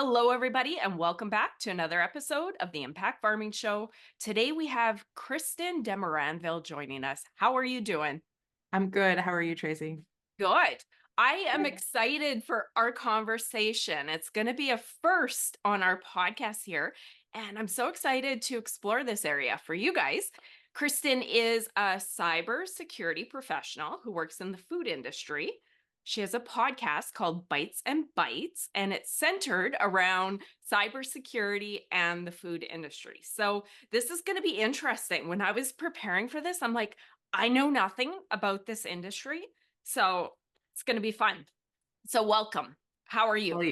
Hello, everybody, and welcome back to another episode of the Impact Farming Show. Today we have Kristin Demoranville joining us. How are you doing? I'm good. How are you, Tracy? Good. I am excited for our conversation. It's going to be a first on our podcast here, and I'm so excited to explore this area for you guys. Kristin is a cybersecurity professional who works in the food industry. She has a podcast called Bites and Bites, and it's centered around cybersecurity and the food industry. So, this is going to be interesting. When I was preparing for this, I'm like, I know nothing about this industry. So it's going to be fun. So welcome. How are you? Well,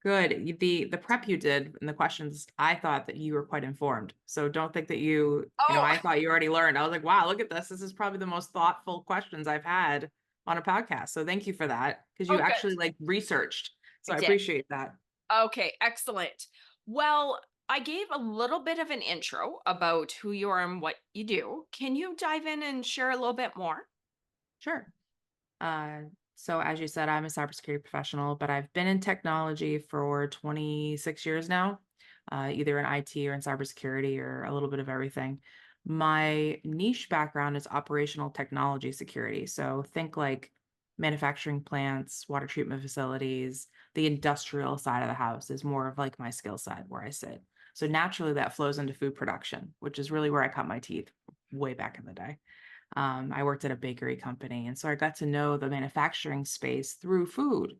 good. The prep you did and the questions, I thought that you were quite informed. So don't think that Oh, I thought you already learned. I was like, wow, look at this. This is probably the most thoughtful questions I've had on a podcast. So thank you for that because you oh, actually good. like researched. I So I did. appreciate that. Okay, excellent. Well, I gave a little bit of an intro about who you are and what you do. Can you dive in and share a little bit more? Sure. Uh, so as you said, I'm a cybersecurity professional, but I've been in technology for 26 years now, either in IT or in cybersecurity or a little bit of everything. My niche background is operational technology security. So think like manufacturing plants, water treatment facilities, the industrial side of the house is more of like my skill set where I sit. So naturally that flows into food production, which is really where I cut my teeth way back in the day. I worked at a bakery company, and so I got to know the manufacturing space through food,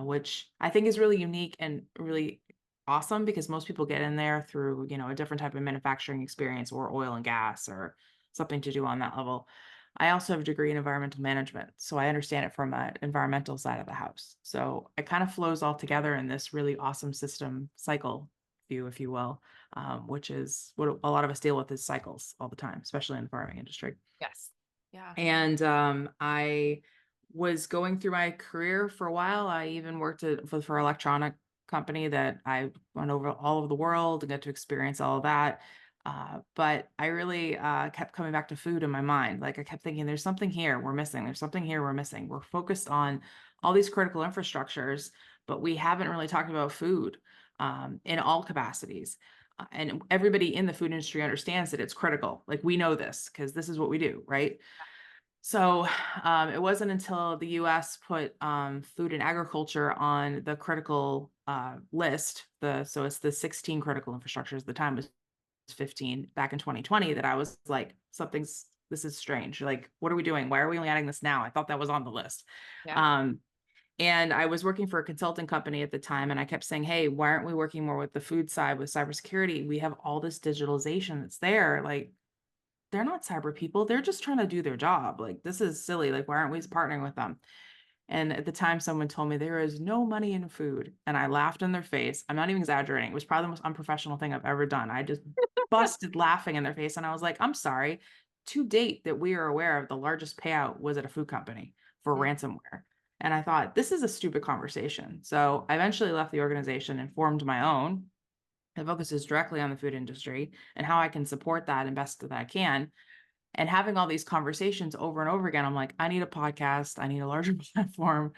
which I think is really unique and really awesome because most people get in there through, a different type of manufacturing experience or oil and gas or something to do on that level. I also have a degree in environmental management, so I understand it from an environmental side of the house. So it kind of flows all together in this really awesome system cycle view, if you will, which is what a lot of us deal with is cycles all the time, especially in the farming industry. Yes. Yeah. And I was going through my career for a while. I even worked for an electronic company that I went over all over the world and got to experience all of that. But I really kept coming back to food in my mind. Like I kept thinking, there's something here we're missing. There's something here we're missing. We're focused on all these critical infrastructures, but we haven't really talked about food in all capacities. And everybody in the food industry understands that it's critical. Like we know this because this is what we do, right? So it wasn't until the US put food and agriculture on the critical list, so it's the 16 critical infrastructures, the time was 15 back in 2020, that I was like, this is strange. Like, what are we doing? Why are we only adding this now? I thought that was on the list. Yeah. Um, and I was working for a consulting company at the time, and I kept saying, hey, why aren't we working more with the food side with cybersecurity? We have all this digitalization that's there. Like, they're not cyber people. They're just trying to do their job. Like, this is silly. Like, why aren't we partnering with them? And at the time, someone told me there is no money in food. And I laughed in their face. I'm not even exaggerating. It was probably the most unprofessional thing I've ever done. I just busted laughing in their face. And I was like, I'm sorry. To date, that we are aware of, the largest payout was at a food company for Mm. ransomware. And I thought, this is a stupid conversation. So I eventually left the organization and formed my own that focuses directly on the food industry and how I can support that and best that I can. And having all these conversations over and over again, I'm like, I need a podcast. I need a larger platform.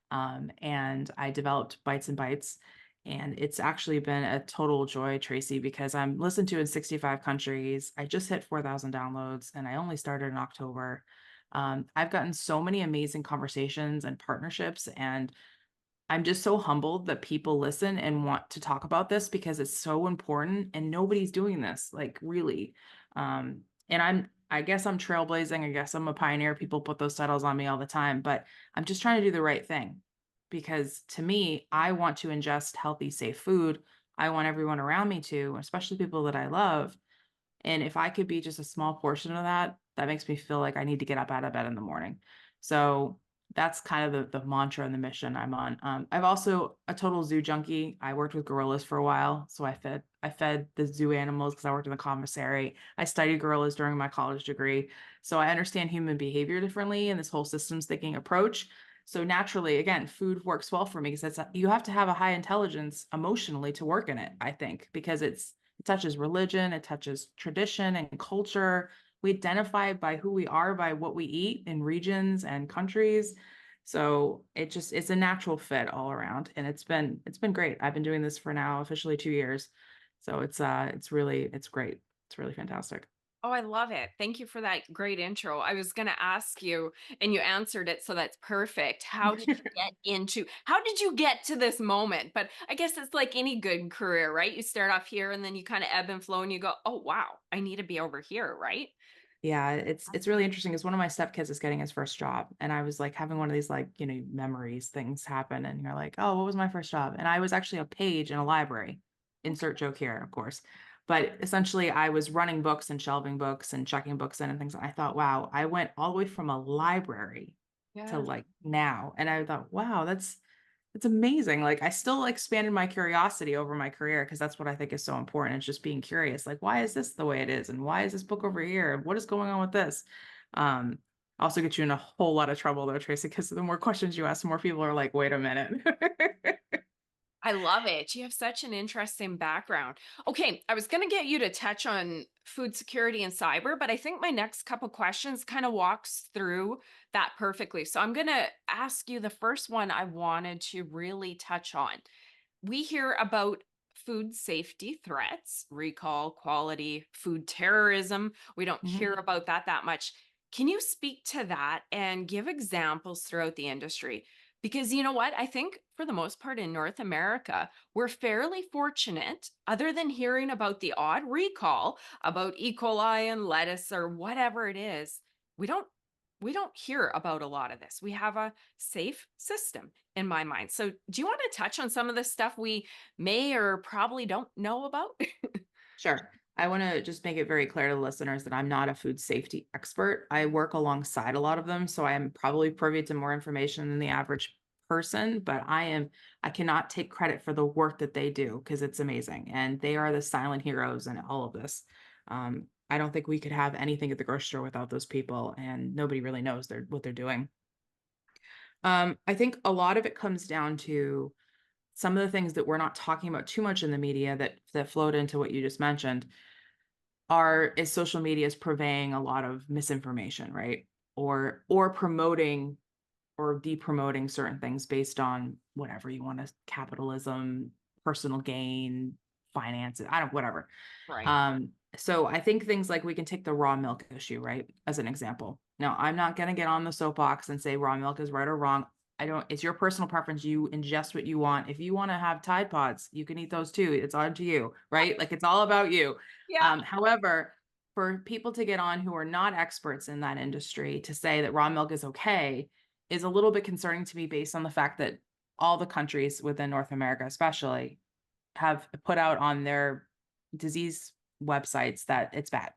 And I developed Bites and Bites. And it's actually been a total joy, Tracy, because I'm listened to in 65 countries. I just hit 4,000 downloads and I only started in October. I've gotten so many amazing conversations and partnerships, and I'm just so humbled that people listen and want to talk about this because it's so important and nobody's doing this, like really. And I guess I'm trailblazing. I guess I'm a pioneer. People put those titles on me all the time, but I'm just trying to do the right thing because to me, I want to ingest healthy, safe food. I want everyone around me to, especially people that I love. And if I could be just a small portion of that, that makes me feel like I need to get up out of bed in the morning. So that's kind of the mantra and the mission I'm on. I've also a total zoo junkie. I worked with gorillas for a while. So I fed the zoo animals because I worked in the commissary. I studied gorillas during my college degree. So I understand human behavior differently and this whole systems thinking approach. So naturally, again, food works well for me because you have to have a high intelligence emotionally to work in it, I think, because it touches religion, it touches tradition and culture. We identify by who we are, by what we eat in regions and countries. So it's a natural fit all around. And it's been great. I've been doing this for now officially 2 years. So it's great. It's really fantastic. Oh, I love it. Thank you for that great intro. I was going to ask you, and you answered it, so that's perfect. How did you get to this moment? But I guess it's like any good career, right? You start off here and then you kind of ebb and flow and you go, oh, wow, I need to be over here, right? Yeah, it's really interesting because one of my stepkids is getting his first job, and I was like having one of these like memories things happen, and you're like, oh, what was my first job? And I was actually a page in a library. Insert joke here, of course, but essentially I was running books and shelving books and checking books in and things. I thought, wow, I went all the way from a library to Yeah. like now, and I thought, wow, it's amazing. Like I still expanded my curiosity over my career because that's what I think is so important. It's just being curious. Like, why is this the way it is? And why is this book over here? What is going on with this? Um, also get you in a whole lot of trouble though, Tracy, because the more questions you ask, the more people are like, wait a minute. I love it. You have such an interesting background. Okay, I was going to get you to touch on food security and cyber, but I think my next couple questions kind of walks through that perfectly. So I'm going to ask you the first one I wanted to really touch on. We hear about food safety threats, recall, quality, food terrorism. We don't Mhm. hear about that much. Can you speak to that and give examples throughout the industry? Because you know what? I think for the most part in North America, we're fairly fortunate, other than hearing about the odd recall about E. coli and lettuce or whatever it is. We don't we don't hear about a lot of this. We have a safe system in my mind. So, do you want to touch on some of the stuff we may or probably don't know about? Sure. I want to just make it very clear to the listeners that I'm not a food safety expert. I work alongside a lot of them, so I am probably privy to more information than the average person, but I cannot take credit for the work that they do because it's amazing. And they are the silent heroes in all of this. I don't think we could have anything at the grocery store without those people, and nobody really knows what they're doing. I think a lot of it comes down to some of the things that we're not talking about too much in the media that flowed into what you just mentioned are is social media is purveying a lot of misinformation, right? Or promoting or depromoting certain things based on whatever you want to capitalism, personal gain, finances, I don't whatever. Right. So I think things like we can take the raw milk issue, right, as an example. Now, I'm not going to get on the soapbox and say raw milk is right or wrong. I don't, it's your personal preference. You ingest what you want. If you want to have Tide Pods, you can eat those too. It's on to you, right? Like it's all about you. Yeah. However, for people to get on who are not experts in that industry to say that raw milk is okay is a little bit concerning to me based on the fact that all the countries within North America, especially, have put out on their disease websites that it's bad.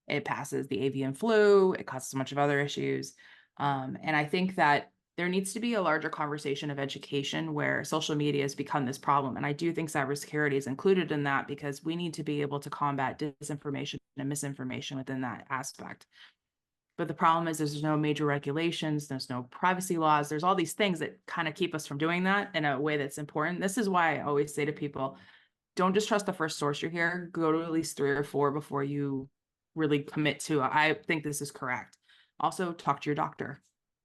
It passes the avian flu, it causes a bunch of other issues. And I think that there needs to be a larger conversation of education where social media has become this problem. And I do think cybersecurity is included in that because we need to be able to combat disinformation and misinformation within that aspect. But the problem is there's no major regulations, there's no privacy laws, there's all these things that kind of keep us from doing that in a way that's important. This is why I always say to people, don't just trust the first source you hear. Go to at least 3 or 4 before you really commit to, I think this is correct. Also, talk to your doctor.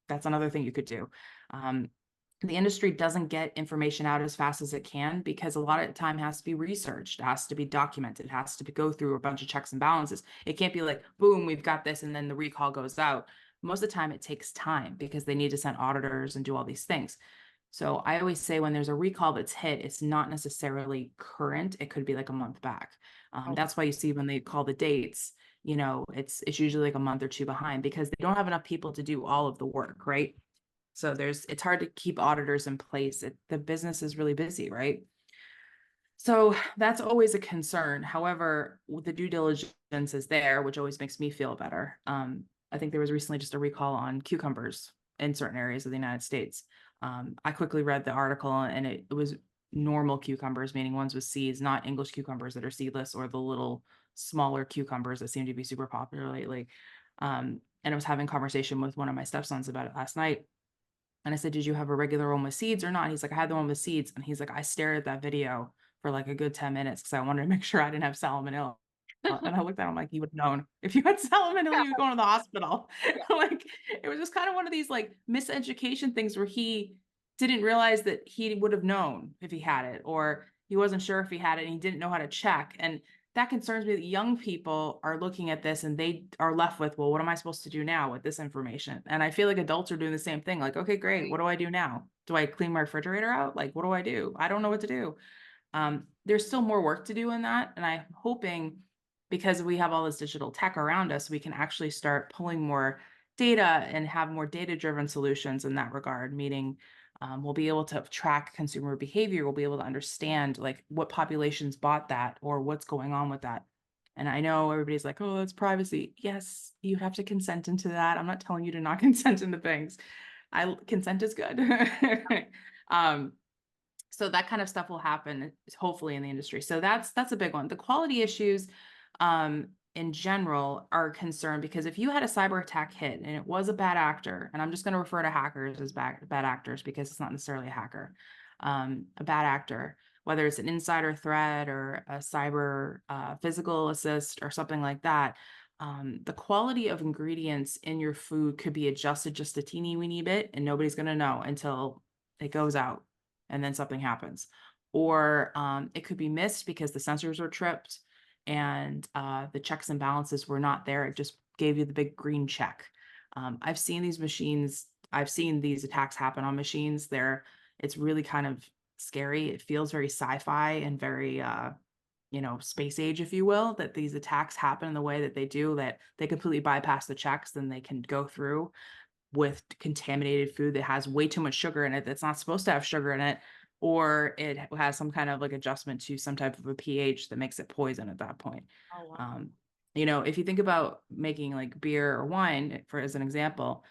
That's another thing you could do. Um, the industry doesn't get information out as fast as it can because a lot of time has to be researched, it has to be documented, it has to go through a bunch of checks and balances. It can't be like, boom, we've got this, and then the recall goes out. Most of the time, it takes time because they need to send auditors and do all these things. So I always say when there's a recall that's hit, it's not necessarily current. It could be like a month back. Oh, That's why you see when they call the dates, it's usually like a month or two behind because they don't have enough people to do all of the work, right? So it's hard to keep auditors in place. The business is really busy, right? So that's always a concern. However, the due diligence is there, which always makes me feel better. I think there was recently just a recall on cucumbers in certain areas of the United States. I quickly read the article and it was normal cucumbers, meaning ones with seeds, not English cucumbers that are seedless or the little smaller cucumbers that seem to be super popular lately. And I was having a conversation with one of my stepsons about it last night. And I said, "Did you have a regular one with seeds or not?" He's like, "I had the one with seeds." And he's like, "I stared at that video for like a good 10 minutes because I wanted to make sure I didn't have salmonella." And I looked at him like, you would have known if you had salmonella, you would go to the hospital. Yeah. Like, it was just kind of one of these like miseducation things where he didn't realize that he would have known if he had it, or he wasn't sure if he had it and he didn't know how to check. And that concerns me that young people are looking at this and they are left with, well, what am I supposed to do now with this information? And I feel like adults are doing the same thing. Like, okay, great. What do I do now? Do I clean my refrigerator out? Like, what do I do? I don't know what to do. There's still more work to do in that. And I'm hoping because we have all this digital tech around us, we can actually start pulling more data and have more data-driven solutions in that regard, meaning we'll be able to track consumer behavior. We'll be able to understand like what populations bought that or what's going on with that. And I know everybody's like, oh, that's privacy. Yes, you have to consent into that. I'm not telling you to not consent into things. Consent is good. um, so that kind of stuff will happen hopefully in the industry. So that's a big one. The quality issues in general are concerned because if you had a cyber attack hit and it was a bad actor, and I'm just going to refer to hackers as bad actors because it's not necessarily a hacker, a bad actor, whether it's an insider threat or a cyber physical assist or something like that, the quality of ingredients in your food could be adjusted just a teeny weeny bit and nobody's going to know until it goes out and then something happens. Or it could be missed because the sensors were tripped and the checks and balances were not there. It just gave you the big green check. I've seen these machines, I've seen these attacks happen on machines. It's really kind of scary. It feels very sci-fi and very space age, if you will, that these attacks happen in the way that they do, that they completely bypass the checks, then they can go through with contaminated food that has way too much sugar in it that's not supposed to have sugar in it, or it has some kind of like adjustment to some type of a pH that makes it poison at that point. Oh, wow. If you think about making like beer or wine, for as an example,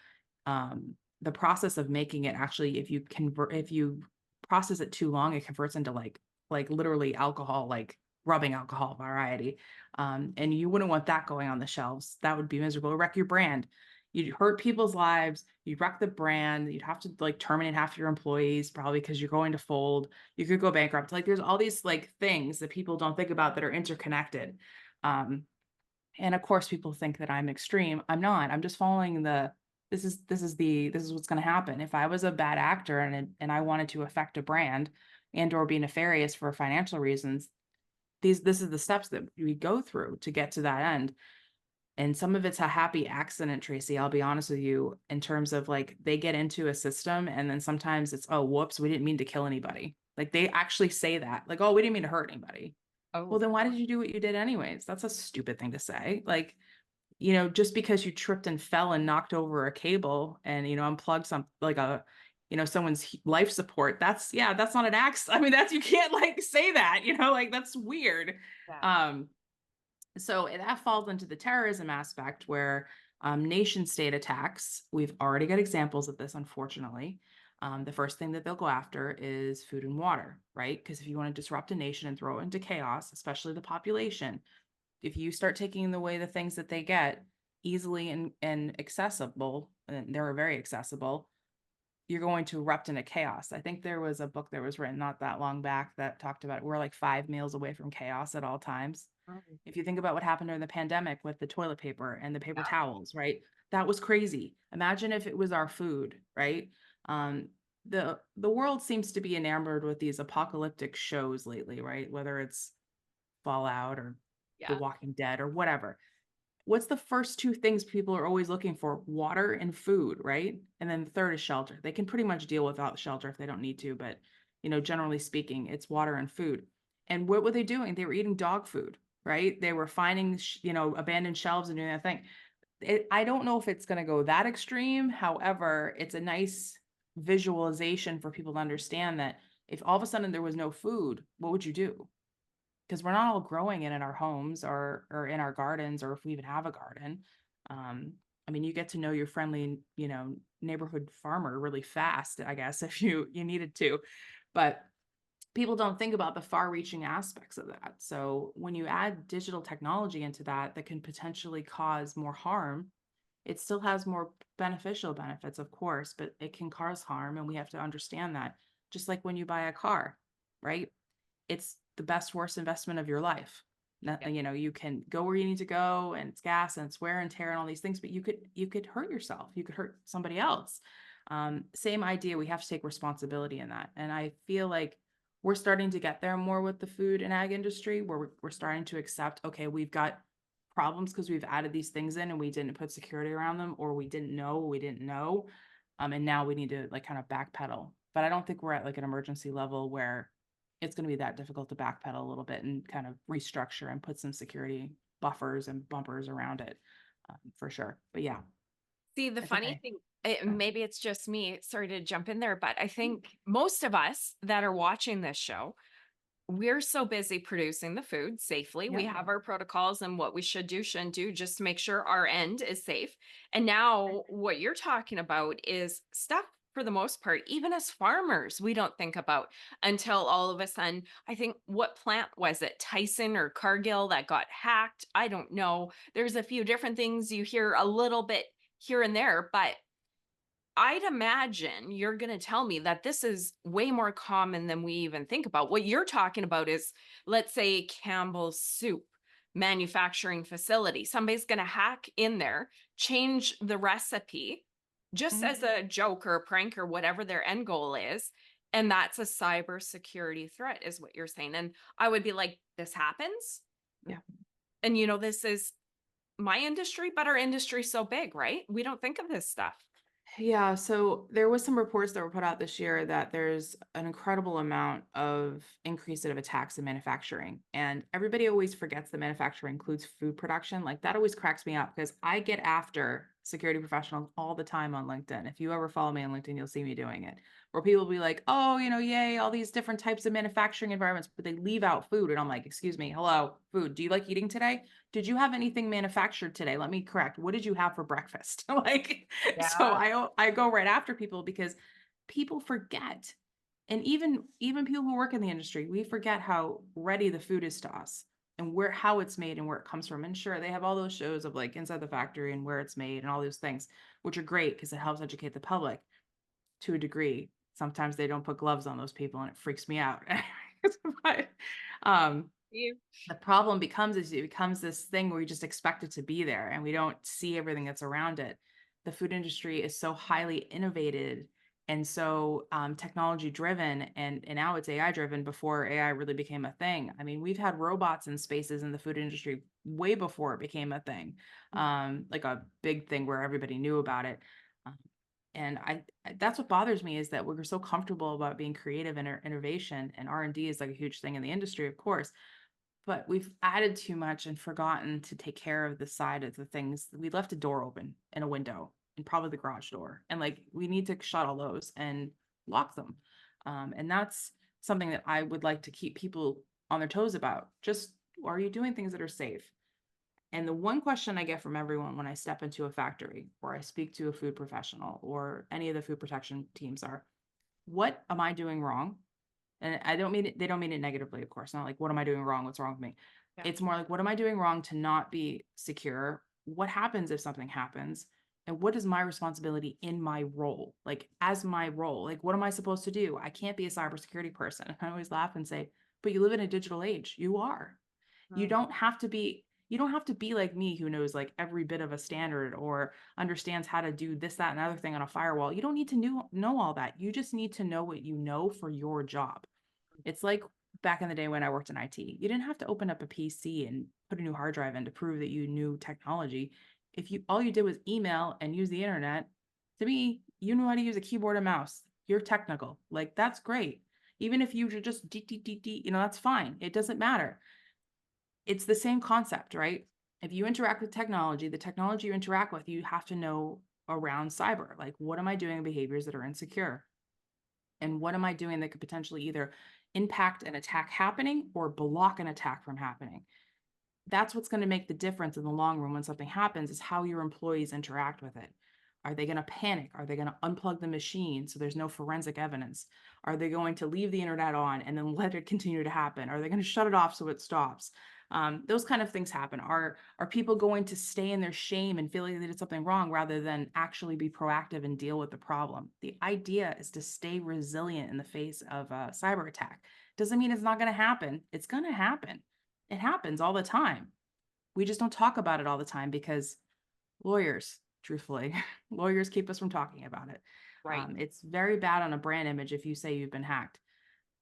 the process of making it actually, if you process it too long, it converts into like literally alcohol, like rubbing alcohol variety. And you wouldn't want that going on the shelves. That would be miserable. It'd wreck your brand. You'd hurt people's lives. You'd wreck the brand. You'd have to like terminate half your employees probably because you're going to fold. You could go bankrupt. Like there's all these like things that people don't think about that are interconnected. And of course, people think that I'm extreme. I'm not. I'm just following this is what's going to happen. If I was a bad actor and I wanted to affect a brand and or be nefarious for financial reasons, this is the steps that we go through to get to that end. And some of it's a happy accident, Tracy. I'll be honest with you, in terms of like they get into a system and then sometimes it's, oh, whoops, we didn't mean to kill anybody. Like they actually say that, like, oh, we didn't mean to hurt anybody. Well, Oh, then why did you do what you did anyways? That's a stupid thing to say. Like, just because you tripped and fell and knocked over a cable and, unplugged someone's life support, that's not an accident. I mean, you can't like say that, like that's weird. yeah. So that falls into the terrorism aspect where nation state attacks, we've already got examples of this, unfortunately. The first thing that they'll go after is food and water, right? Because if you want to disrupt a nation and throw it into chaos, especially the population, if you start taking away the things that they get easily and accessible, and they're very accessible, you're going to erupt into chaos. I think there was a book that was written not that long back that talked about we're like 5 meals away from chaos at all times. Oh, If you think about what happened during the pandemic with the toilet paper and the paper yeah. towels, right? That was crazy. Imagine if it was our food, right? The world seems to be enamored with these apocalyptic shows lately, right? Whether it's Fallout or The Yeah. Walking Dead or whatever. What's the first two things people are always looking for? Water and food, right? And then the third is shelter. They can pretty much deal without shelter if they don't need to, but generally speaking, it's water and food. And what were they doing? They were eating dog food, right? They were finding, abandoned shelves and doing that thing. I don't know if it's going to go that extreme. However, it's a nice visualization for people to understand that if all of a sudden there was no food, what would you do? Because we're not all growing it in our homes or in our gardens, or if we even have a garden. I mean, you get to know your friendly, neighborhood farmer really fast, I guess, if you needed to. But people don't think about the far-reaching aspects of that. So when you add digital technology into that can potentially cause more harm, it still has more beneficial benefits, of course, but it can cause harm, and we have to understand that. Just like when you buy a car, right? It's the best worst investment of your life. Yeah. You know, you can go where you need to go, and it's gas and it's wear and tear and all these things, but you could hurt yourself. You could hurt somebody else. Same idea. We have to take responsibility in that. And I feel like we're starting to get there more with the food and ag industry, where we're starting to accept, okay, we've got problems because we've added these things in and we didn't put security around them, or we didn't know. And now we need to like kind of backpedal. But I don't think we're at like an emergency level where it's going to be that difficult to backpedal a little bit and kind of restructure and put some security buffers and bumpers around it, for sure. But yeah, See, the I think funny thing, uh, maybe it's just me, sorry to jump in there, but I think most of us that are watching this show, we're so busy producing the food safely. We yeah. have our protocols and what we should do, shouldn't do, just to make sure our end is safe. And now what you're talking about is stuff for the most part, even as farmers, we don't think about until all of a sudden, I think, what plant was it? Tyson or Cargill that got hacked? I don't know. There's a few different things you hear a little bit here and there, but I'd imagine you're going to tell me that this is way more common than we even think about. What you're talking about is, let's say, Campbell's soup manufacturing facility. Somebody's going to hack in there, change the recipe just Mhm. as a joke or a prank or whatever their end goal is. And that's a cybersecurity threat, is what you're saying. And I would be like, this happens. Yeah. And, this is my industry, but our industry's so big, right? We don't think of this stuff. Yeah, so there was some reports that were put out this year that there's an incredible amount of increase of attacks in manufacturing. And everybody always forgets that manufacturing includes food production. Like that always cracks me up because I get after security professionals all the time on LinkedIn. If you ever follow me on LinkedIn, you'll see me doing it. Where people will be like, oh, yay, all these different types of manufacturing environments, but they leave out food. And I'm like, excuse me, hello, food. Do you like eating today? Did you have anything manufactured today? Let me correct. What did you have for breakfast? Like, so Yeah. I go right after people because people forget. And even people who work in the industry, we forget how ready the food is to us and where how it's made and where it comes from. And sure, they have all those shows of like inside the factory and where it's made and all those things, which are great because it helps educate the public to a degree. Sometimes they don't put gloves on those people and it freaks me out. But um You the problem becomes is it becomes this thing where we just expect it to be there and we don't see everything that's around it. The food industry is so highly innovated and so technology driven, and now it's AI driven before AI really became a thing. I mean, we've had robots in spaces in the food industry way before it became a thing, like a big thing where everybody knew about it. Um, and that's what bothers me is that we're so comfortable about being creative and innovation, and R&D is like a huge thing in the industry, of course, but we've added too much and forgotten to take care of the side of the things. We left a door open and a window and probably the garage door. And like we need to shut all those and lock them. And that's something that I would like to keep people on their toes about. Just are you doing things that are safe? And the one question I get from everyone when I step into a factory or I speak to a food professional or any of the food protection teams are, what am I doing wrong? And I don't mean it, they don't mean it negatively, of course. Not like, what am I doing wrong? What's wrong with me? Yeah. It's more like, what am I doing wrong to not be secure? What happens if something happens? And what is my responsibility in my role? Like, as my role, like, what am I supposed to do? I can't be a cybersecurity person. And I always laugh and say, but you live in a digital age. You are. You Mm. don't have to be. You don't have to be like me, who knows like every bit of a standard or understands how to do this, that, and other thing on a firewall. You don't need to know all that. You just need to know what you know for your job. It's like back in the day when I worked in IT. You didn't have to open up a PC and put a new hard drive in to prove that you knew technology. If you all you did was email and use the internet, to me, you know how to use a keyboard and mouse. You're technical. Like that's great. Even if you just that's fine. It doesn't matter. It's the same concept, right? If you interact with technology, the technology you interact with, you have to know around cyber. Like, what am I doing in behaviors that are insecure? And what am I doing that could potentially either impact an attack happening or block an attack from happening? That's what's going to make the difference in the long run when something happens is how your employees interact with it. Are they going to panic? Are they going to unplug the machine so there's no forensic evidence? Are they going to leave the internet on and then let it continue to happen? Are they going to shut it off so it stops? Those kind of things happen. Are people going to stay in their shame and feel like they did something wrong rather than actually be proactive and deal with the problem? The idea is to stay resilient in the face of a cyber attack. Doesn't mean it's not going to happen. It's going to happen. It happens all the time. We just don't talk about it all the time because lawyers, truthfully, lawyers keep us from talking about it. Right. It's very bad on a brand image if you say you've been hacked.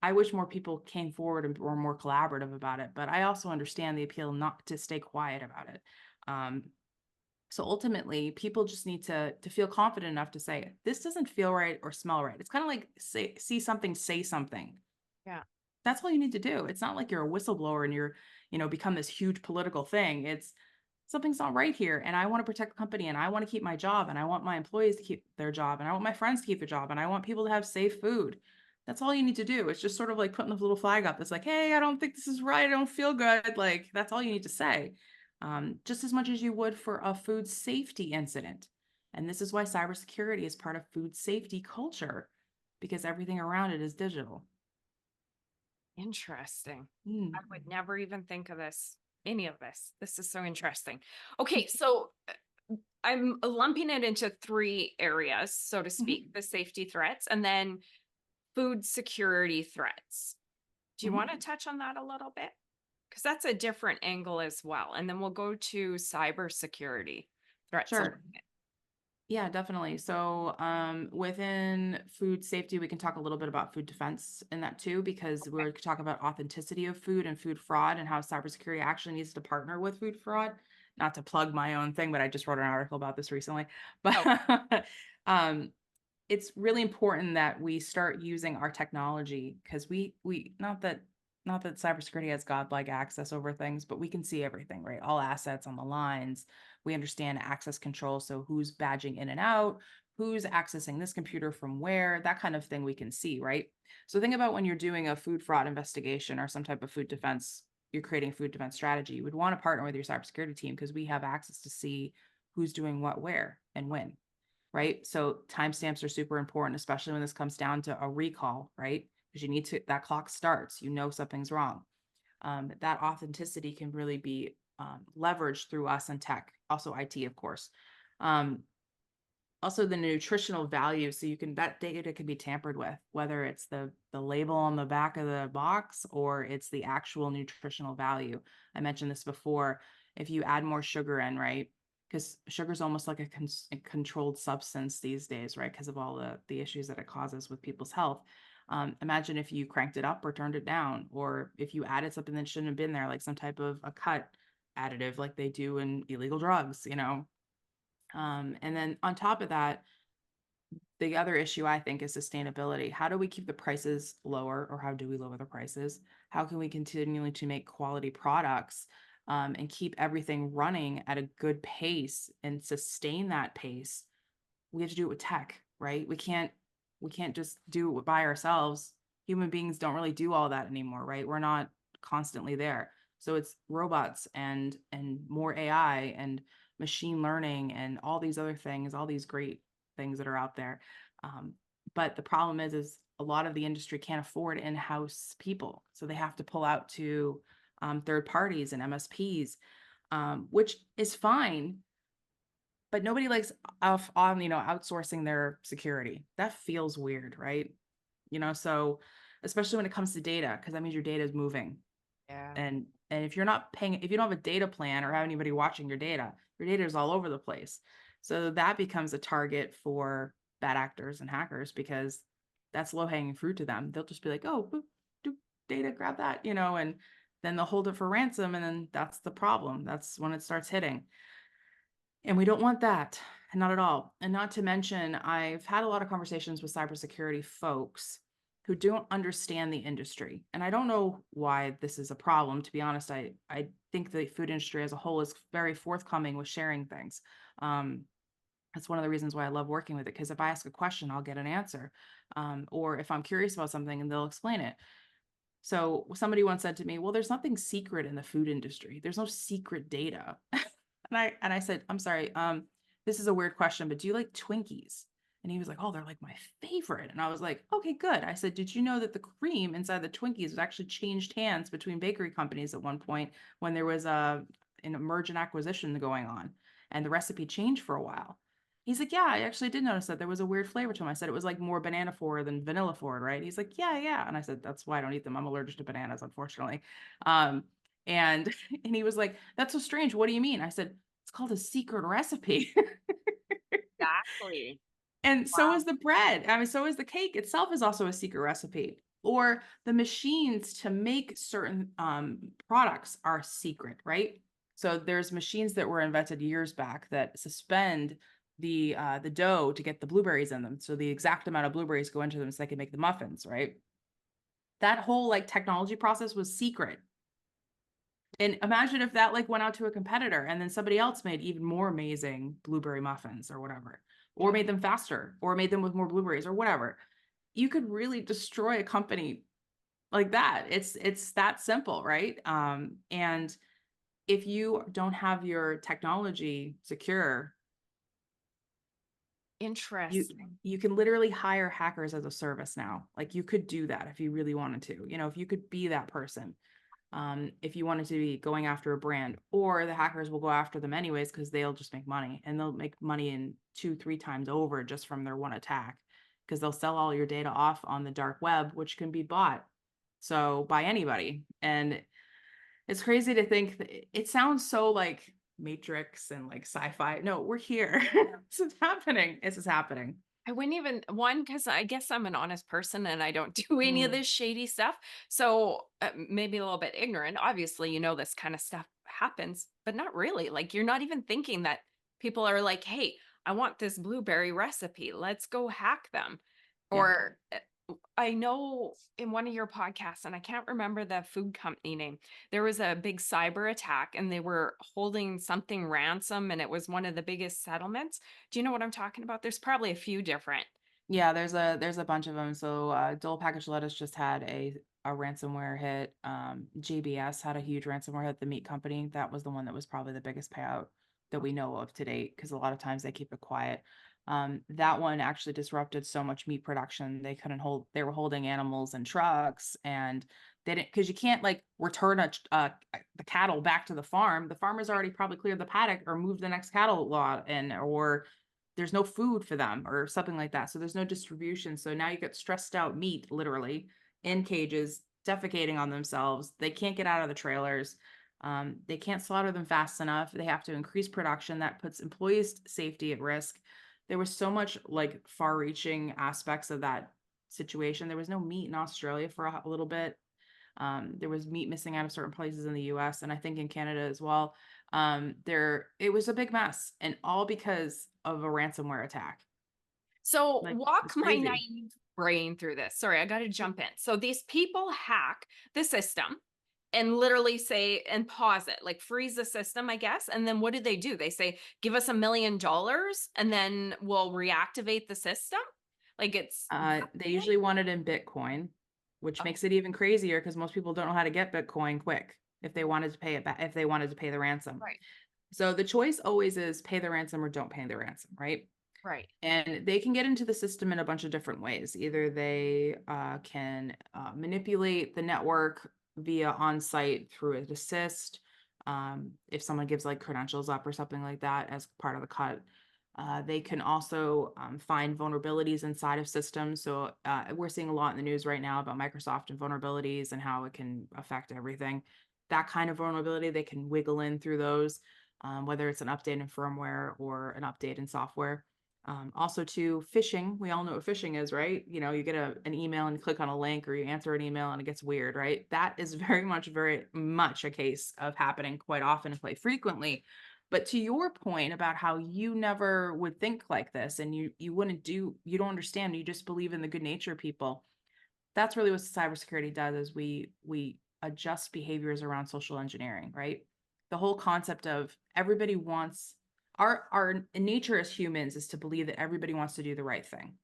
I wish more people came forward and were more collaborative about it, but I also understand the appeal not to stay quiet about it. Um, so ultimately, people just need to feel confident enough to say, this doesn't feel right or smell right. It's kind of like see something, say something. Yeah. That's all you need to do. It's not like you're a whistleblower and you're, become this huge political thing. It's something's not right here. And I want to protect the company and I want to keep my job and I want my employees to keep their job and I want my friends to keep their job and I want people to have safe food. That's all you need to do. It's just sort of like putting the little flag up. It's like, hey, I don't think this is right. I don't feel good. Like, that's all you need to say. Just as much as you would for a food safety incident. And this is why cybersecurity is part of food safety culture, because everything around it is digital. Interesting. I Mm. would never even think of this, any of this. This is so interesting. Okay, so I'm lumping it into three areas, so to speak, the safety threats and then food security threats. Do you Mhm. want to touch on that a little bit? Because that's a different angle as well. And then we'll go to cybersecurity threats a little Sure. bit. Yeah, definitely. So, within food safety, we can talk a little bit about food defense in that too, because Okay. we're talking about authenticity of food and food fraud and how cybersecurity actually needs to partner with food fraud. Not to plug my own thing, but I just wrote an article about this recently. Oh, But um, it's really important that we start using our technology because we not that cybersecurity has godlike access over things, but we can see everything, right? All assets on the lines. We understand access control, so who's badging in and out, who's accessing this computer from where, that kind of thing we can see, right? So think about when you're doing a food fraud investigation or some type of food defense, you're creating a food defense strategy. You would want to partner with your cybersecurity team because we have access to see who's doing what where and when, right? So timestamps are super important, especially when this comes down to a recall, right? Because you need to, that clock starts, something's wrong. That authenticity can really be leveraged through us and tech, also IT, of course. Um, Also the nutritional value, so you can, that data can be tampered with, whether it's the label on the back of the box or it's the actual nutritional value. I mentioned this before. If you add more sugar in, right, because sugar is almost like a controlled substance these days, right, because of all the issues that it causes with people's health. Imagine if you cranked it up or turned it down, or if you added something that shouldn't have been there, like some type of a cut additive like they do in illegal drugs, and then on top of that, the other issue I think is sustainability. How do we keep the prices lower, or how do we lower the prices? How can we continually to make quality products, and keep everything running at a good pace and sustain that pace? We have to do it with tech, right? We can't just do it by ourselves. Human beings don't really do all that anymore, right? We're not constantly there. So it's robots and more AI and machine learning and all these other things, all these great things that are out there. Um, but the problem is a lot of the industry can't afford in-house people, so they have to pull out to third parties and MSPs, which is fine, but nobody likes off on, outsourcing their security. That feels weird, right? So especially when it comes to data, because that means your data is moving. yeah. And if you're not paying, if you don't have a data plan or have anybody watching your data is all over the place. So that becomes a target for bad actors and hackers because that's low hanging fruit to them. They'll just be like, oh, boop, doop, data, grab that, and then they'll hold it for ransom. And then that's the problem. That's when it starts hitting. And we don't want that, not at all. And not to mention, I've had a lot of conversations with cybersecurity folks who don't understand the industry. And I don't know why this is a problem. To be honest, I think the food industry as a whole is very forthcoming with sharing things. Um, that's one of the reasons why I love working with it, because if I ask a question, I'll get an answer. Or if I'm curious about something and they'll explain it. So somebody once said to me, well, there's nothing secret in the food industry. There's no secret data. And I said, I'm sorry, this is a weird question, but do you like Twinkies? And he was like, oh, they're like my favorite. And I was like, okay, good. I said, did you know that the cream inside the Twinkies was actually changed hands between bakery companies at one point when there was an merger and acquisition going on, and the recipe changed for a while? He's like, yeah, I actually did notice that there was a weird flavor to him. I said it was like more banana forward than vanilla forward, right? He's like, yeah, yeah. And I said, that's why I don't eat them. I'm allergic to bananas, unfortunately. Um, And and he was like, "That's so strange. What do you mean?" I said, "It's called a secret recipe." Exactly. And so Wow. is the bread. I mean, so is the cake itself is also a secret recipe. Or the machines to make certain products are secret, right? So there's machines that were invented years back that suspend the dough to get the blueberries in them. So the exact amount of blueberries go into them so they can make the muffins, right? That whole like technology process was secret. And imagine if that like went out to a competitor and then somebody else made even more amazing blueberry muffins or whatever, or Yeah. made them faster, or made them with more blueberries or whatever. You could really destroy a company like that. It's that simple, right? And if you don't have your technology secure, you Interesting. you can literally hire hackers as a service now. Like you could do that if you really wanted to. If you could be that person. If you wanted to be going after a brand, or the hackers will go after them anyways because they'll just make money, and they'll make money in 2-3 times over just from their one attack, because they'll sell all your data off on the dark web, which can be bought so by anybody. And it's crazy to think it sounds so like Matrix and like sci-fi. No, we're here. This is happening. This is happening. I wouldn't even one because I guess I'm an honest person and I don't do any of Mm, this shady stuff. So maybe a little bit ignorant. Obviously, this kind of stuff happens, but not really. Like you're not even thinking that people are like, "Hey, I want this blueberry recipe. Let's go hack them." yeah. Or I know in one of your podcasts, and I can't remember the food company name, there was a big cyber attack and they were holding something ransom and it was one of the biggest settlements. Do you know what I'm talking about? There's probably a few different. Yeah, there's a bunch of them. So Dole Packaged Lettuce just had a ransomware hit. JBS had a huge ransomware hit. The meat company, that was the one that was probably the biggest payout that we know of to date, because a lot of times they keep it quiet. That one actually disrupted so much meat production. They couldn't hold. They were holding animals in trucks, and they didn't, because you can't like return the cattle back to the farm. The farmer's already probably cleared the paddock or moved the next cattle lot in, or there's no food for them or something like that. So there's no distribution. So now you get stressed out meat literally in cages, defecating on themselves. They can't get out of the trailers. They can't slaughter them fast enough. They have to increase production. That puts employees' safety at risk. There was so much like far reaching aspects of that situation. There was no meat in Australia for a little bit. There was meat missing out of certain places in the US, and I think in Canada as well. It was a big mess, and all because of a ransomware attack. So Like, walk it's my crazy. naive brain through this. Sorry, I got to jump in. So these people hack the system and literally say and pause it, like freeze the system, I guess. And then what do? They say, give us $1 million and then we'll reactivate the system. Like it's that They big? usually want it in Bitcoin, which Oh, makes it even crazier because most people don't know how to get Bitcoin quick if they wanted to pay it back, if they wanted to pay the ransom. right, So the choice always is pay the ransom or don't pay the ransom, right? right. And they can get into the system in a bunch of different ways. Either they can manipulate the network via on-site through an assist. If someone gives like credentials up or something like that as part of the cut. They can also find vulnerabilities inside of systems. So we're seeing a lot in the news right now about Microsoft and vulnerabilities and how it can affect everything. That kind of vulnerability, they can wiggle in through those, whether it's an update in firmware or an update in software. Also to phishing, we all know what phishing is, right? You get an email and you click on a link, or you answer an email and it gets weird, right? That is very much a case of happening quite often and quite frequently. But to your point about how you never would think like this, and you don't understand, you just believe in the good nature of people. That's really what cybersecurity does, is we adjust behaviors around social engineering, right? The whole concept of everybody wants our nature as humans is to believe that everybody wants to do the right thing,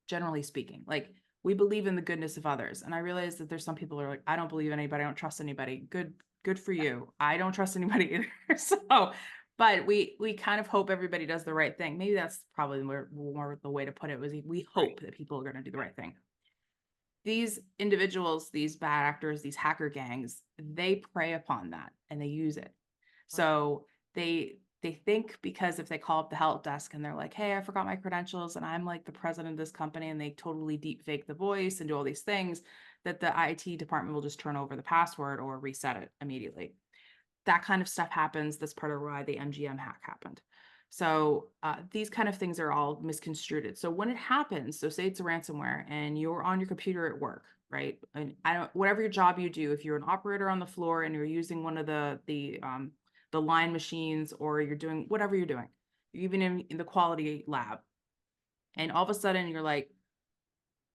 generally speaking. Like, we believe in the goodness of others. And I realize that there's some people who are like, I don't believe in anybody, I don't trust anybody. Good for you. I don't trust anybody either. So, but we kind of hope everybody does the right thing. Maybe that's probably more the way to put it, was we Right. hope that people are going to do the right thing. These individuals, these bad actors, these hacker gangs, they prey upon that and they use it. Right. So they think, because if they call up the help desk and they're like, "Hey, I forgot my credentials and I'm like the president of this company," and they totally deep fake the voice and do all these things, that the IT department will just turn over the password or reset it immediately. That kind of stuff happens. That's part of why the MGM hack happened. So these kind of things are all misconstrued. So when it happens, so say it's a ransomware and you're on your computer at work, right? And I don't, whatever your job you do, if you're an operator on the floor and you're using one of the line machines, or you're doing whatever you're doing, even in the quality lab, and all of a sudden you're like,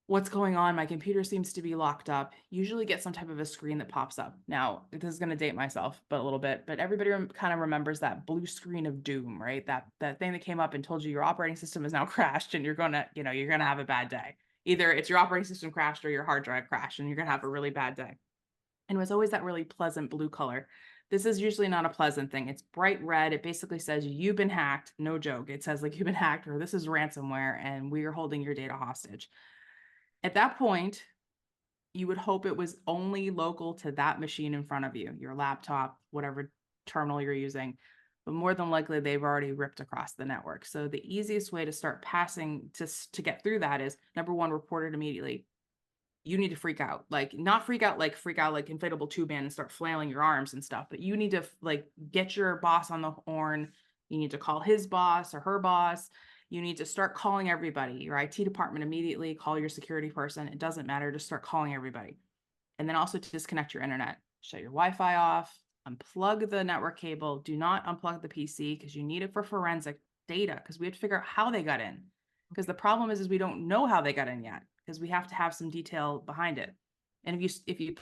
what's going on? My computer seems to be locked up. Usually get some type of a screen that pops up. Now, this is going to date myself, but a little bit, but everybody kind of remembers that blue screen of doom, right? That thing that came up and told you your operating system is now crashed and you're going to, you're going to have a bad day. Either it's your operating system crashed or your hard drive crashed and you're going to have a really bad day. And it was always that really pleasant blue color. This is usually not a pleasant thing. It's bright red. It basically says you've been hacked. No joke. It says like you've been hacked, or this is ransomware and we are holding your data hostage. At that point, you would hope it was only local to that machine in front of you, your laptop, whatever terminal you're using. But more than likely, they've already ripped across the network. So the easiest way to start passing to get through that is, number one, report it immediately. You need to freak out, like not freak out like inflatable tube man and start flailing your arms and stuff, but you need to like get your boss on the horn. You need to call his boss or her boss. You need to start calling everybody, your IT department immediately, call your security person. It doesn't matter. Just start calling everybody. And then also to disconnect your internet, shut your Wi-Fi off, unplug the network cable. Do not unplug the PC because you need it for forensic data, because we have to figure out how they got in. Because the problem is we don't know how they got in yet, because we have to have some detail behind it. And if you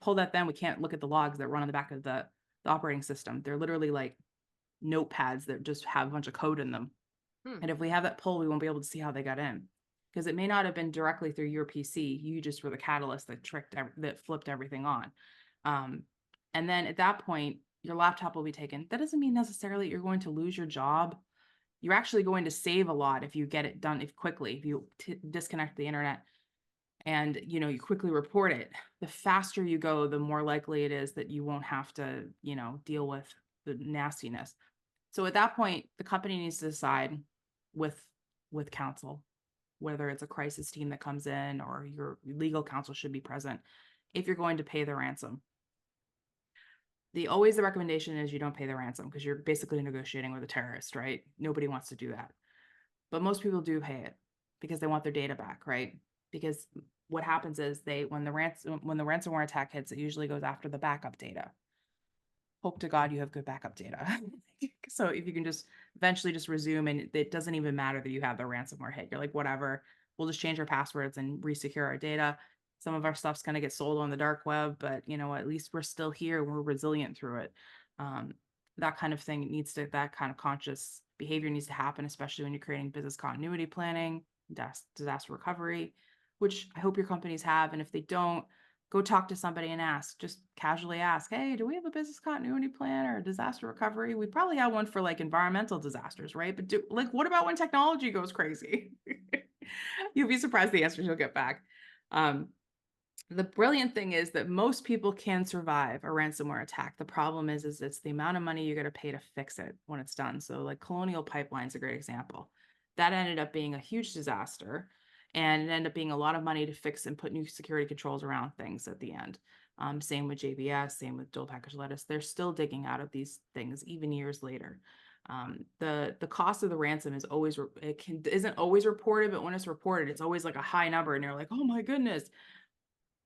pull that, then we can't look at the logs that run on the back of the operating system. They're literally like notepads that just have a bunch of code in them. And if we have that pull, we won't be able to see how they got in, because it may not have been directly through your PC. You just were the catalyst that that flipped everything on. And then at that point, your laptop will be taken. That doesn't mean necessarily you're going to lose your job. You're actually going to save a lot if you get it done quickly, if you disconnect the internet and you quickly report it. The faster you go, the more likely it is that you won't have to deal with the nastiness. So at that point, the company needs to decide with counsel, whether it's a crisis team that comes in or your legal counsel should be present, if you're going to pay the ransom. The recommendation is you don't pay the ransom, because you're basically negotiating with a terrorist, right? Nobody wants to do that. But most people do pay it because they want their data back, right? Because what happens is when the ransomware attack hits, it usually goes after the backup data. Hope to God you have good backup data. So if you can just eventually just resume, and it doesn't even matter that you have the ransomware hit. You're like, whatever, we'll just change our passwords and resecure our data. Some of our stuff's going to get sold on the dark web, but at least we're still here. We're resilient through it. That kind of thing that kind of conscious behavior needs to happen, especially when you're creating business continuity planning, disaster recovery, which I hope your companies have. And if they don't, go talk to somebody and just casually ask, hey, do we have a business continuity plan or a disaster recovery? We probably have one for like environmental disasters, right? But what about when technology goes crazy? You'll be surprised the answers you'll get back. The brilliant thing is that most people can survive a ransomware attack. The problem is it's the amount of money you got to pay to fix it when it's done. So like Colonial Pipeline's a great example. That ended up being a huge disaster, and it ended up being a lot of money to fix and put new security controls around things at the end. Same with JBS, same with dual package lettuce. They're still digging out of these things even years later. The cost of the ransom is isn't always reported, but when it's reported, it's always like a high number, and you're like, oh my goodness.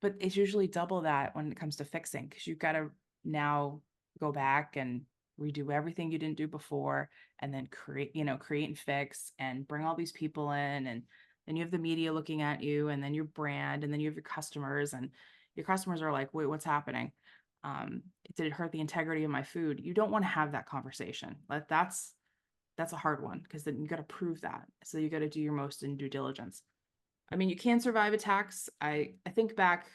But it's usually double that when it comes to fixing, because you've got to now go back and redo everything you didn't do before, and then create and fix and bring all these people in, and then you have the media looking at you, and then your brand, and then you have your customers, and your customers are like, wait, what's happening? Did it hurt the integrity of my food? You don't want to have that conversation. That's a hard one, because then you got to prove that. So you got to do your most in due diligence. I mean, you can survive attacks. I think back,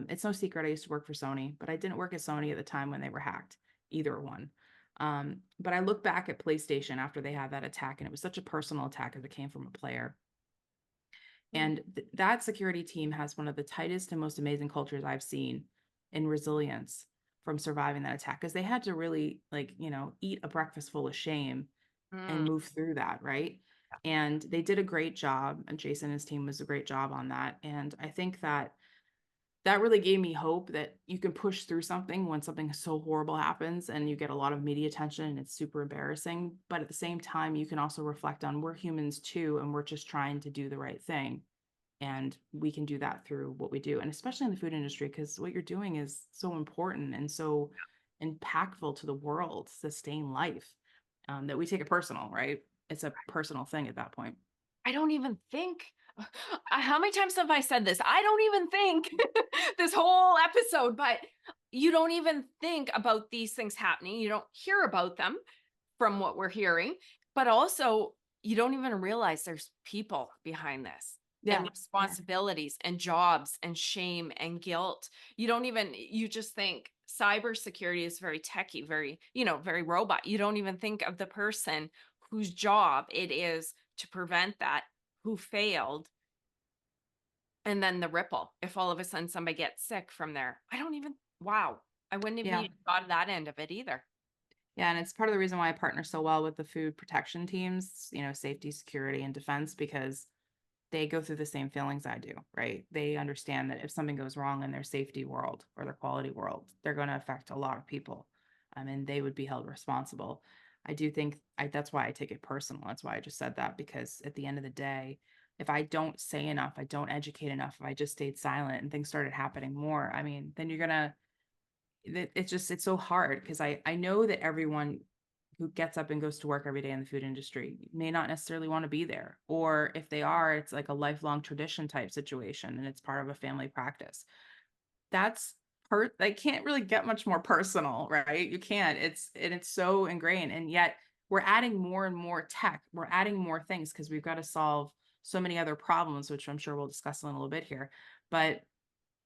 it's no secret I used to work for Sony, but I didn't work at Sony at the time when they were hacked, either one. But I look back at PlayStation after they had that attack, and it was such a personal attack because it came from a player. And that security team has one of the tightest and most amazing cultures I've seen in resilience from surviving that attack, because they had to really eat a breakfast full of shame and move through that, right? And they did a great job, and Jason and his team was a great job on that. And I think that that really gave me hope that you can push through something when something so horrible happens and you get a lot of media attention and it's super embarrassing. But at the same time, you can also reflect on we're humans too, and we're just trying to do the right thing. And we can do that through what we do. And especially in the food industry, because what you're doing is so important and so impactful to the world, sustain life, that we take it personal, right? It's a personal thing at that point. I don't even think how many times have I said this? I don't even think this whole episode, but you don't even think about these things happening. You don't hear about them from what we're hearing, but also you don't even realize there's people behind this and Yeah. Yeah. responsibilities and jobs and shame and guilt. You don't even, you just think cybersecurity is very techy, very, very robot. You don't even think of the person whose job it is to prevent that, who failed, and then the ripple. If all of a sudden somebody gets sick from there, I don't even, wow, I wouldn't have Yeah. even thought of that end of it either. Yeah, and it's part of the reason why I partner so well with the food protection teams, safety, security, and defense, because they go through the same feelings I do, right? They understand that if something goes wrong in their safety world or their quality world, they're going to affect a lot of people, and they would be held responsible. I do think that's why I take it personal. That's why I just said that, because at the end of the day, if I don't say enough, I don't educate enough, if I just stayed silent and things started happening more, I mean, then you're gonna it's so hard because I know that everyone who gets up and goes to work every day in the food industry may not necessarily want to be there, or if they are, it's like a lifelong tradition type situation and it's part of a family practice. That's I can't really get much more personal, right? You can't. It's so ingrained, and yet we're adding more and more tech, we're adding more things because we've got to solve so many other problems, which I'm sure we'll discuss in a little bit here. But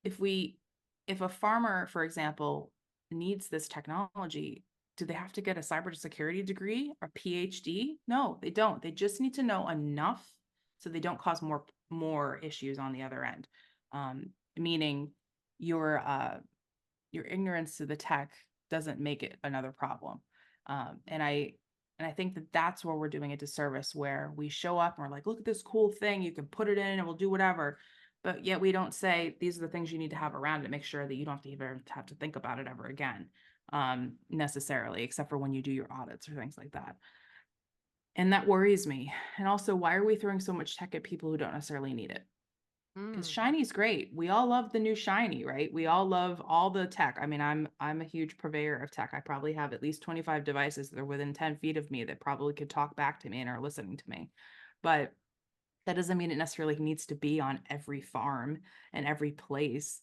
if we if a farmer, for example, needs this technology, do they have to get a cybersecurity degree or PhD? No, they don't. They just need to know enough so they don't cause more issues on the other end. Meaning your your ignorance to the tech doesn't make it another problem. And I think that that's where we're doing a disservice, where we show up and we're like, look at this cool thing, you can put it in and we'll do whatever. But yet we don't say these are the things you need to have around it. Make sure that you don't have to even have to think about it ever again, necessarily, except for when you do your audits or things like that. And that worries me. And also, why are we throwing so much tech at people who don't necessarily need it? Because Mm. shiny's great. We all love the new shiny, right? We all love all the tech. I mean, I'm a huge purveyor of tech. I probably have at least 25 devices that are within 10 feet of me that probably could talk back to me and are listening to me. But that doesn't mean it necessarily needs to be on every farm and every place,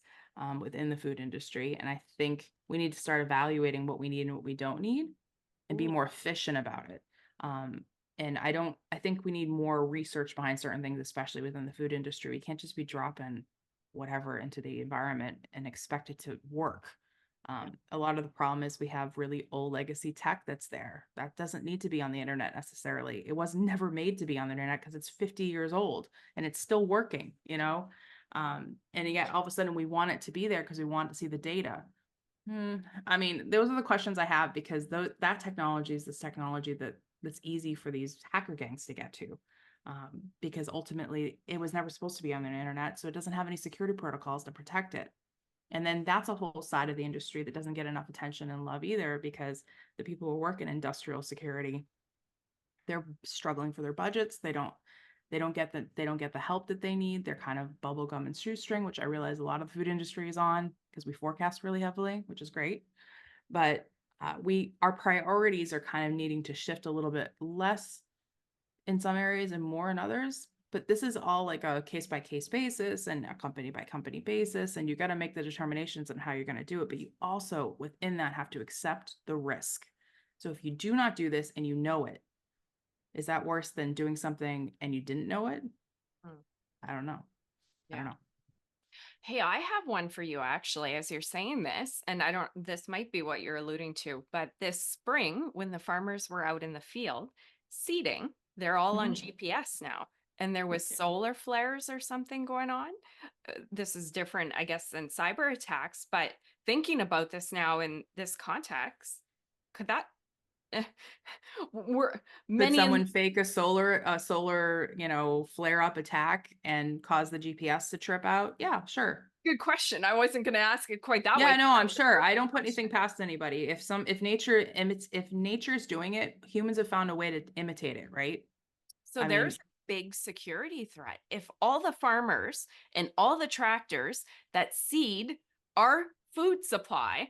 within the food industry. And I think we need to start evaluating what we need and what we don't need and be Ooh. more efficient about it. Um, and I think we need more research behind certain things, especially within the food industry. We can't just be dropping whatever into the environment and expect it to work. A lot of the problem is we have really old legacy tech that's there that doesn't need to be on the internet necessarily. It was never made to be on the internet because it's 50 years old and it's still working. And yet all of a sudden we want it to be there because we want to see the data. I mean, those are the questions I have, because that technology is this technology that's easy for these hacker gangs to get to. Because ultimately it was never supposed to be on the internet, so it doesn't have any security protocols to protect it. And then that's a whole side of the industry that doesn't get enough attention and love either, because the people who work in industrial security, they're struggling for their budgets. They don't get the help that they need. They're kind of bubblegum and shoestring, which I realize a lot of the food industry is on because we forecast really heavily, which is great. But our priorities are kind of needing to shift a little bit less in some areas and more in others. But this is all like a case by case basis and a company by company basis. And you got to make the determinations on how you're going to do it. But you also, within that, have to accept the risk. So if you do not do this and you know it, is that worse than doing something and you didn't know it? Mm. I don't know. I don't Yeah. know. Hey, I have one for you actually, as you're saying this, and I don't, this might be what you're alluding to, but this spring, when the farmers were out in the field seeding, they're all on Mhm. GPS now. And there was solar flares or something going on. This is different, I guess, than cyber attacks, but thinking about this now in this context, could that, were Could many in someone fake a solar flare up attack and cause the GPS to trip out? Yeah, sure. good question. I wasn't going to ask it quite that way. Yeah, no, That I'm was a sure. I perfect don't put anything question. past anybody. If nature imits, if nature's doing it, humans have found a way to imitate it, right? So I there's mean, a big security threat. If all the farmers and all the tractors that seed our food supply,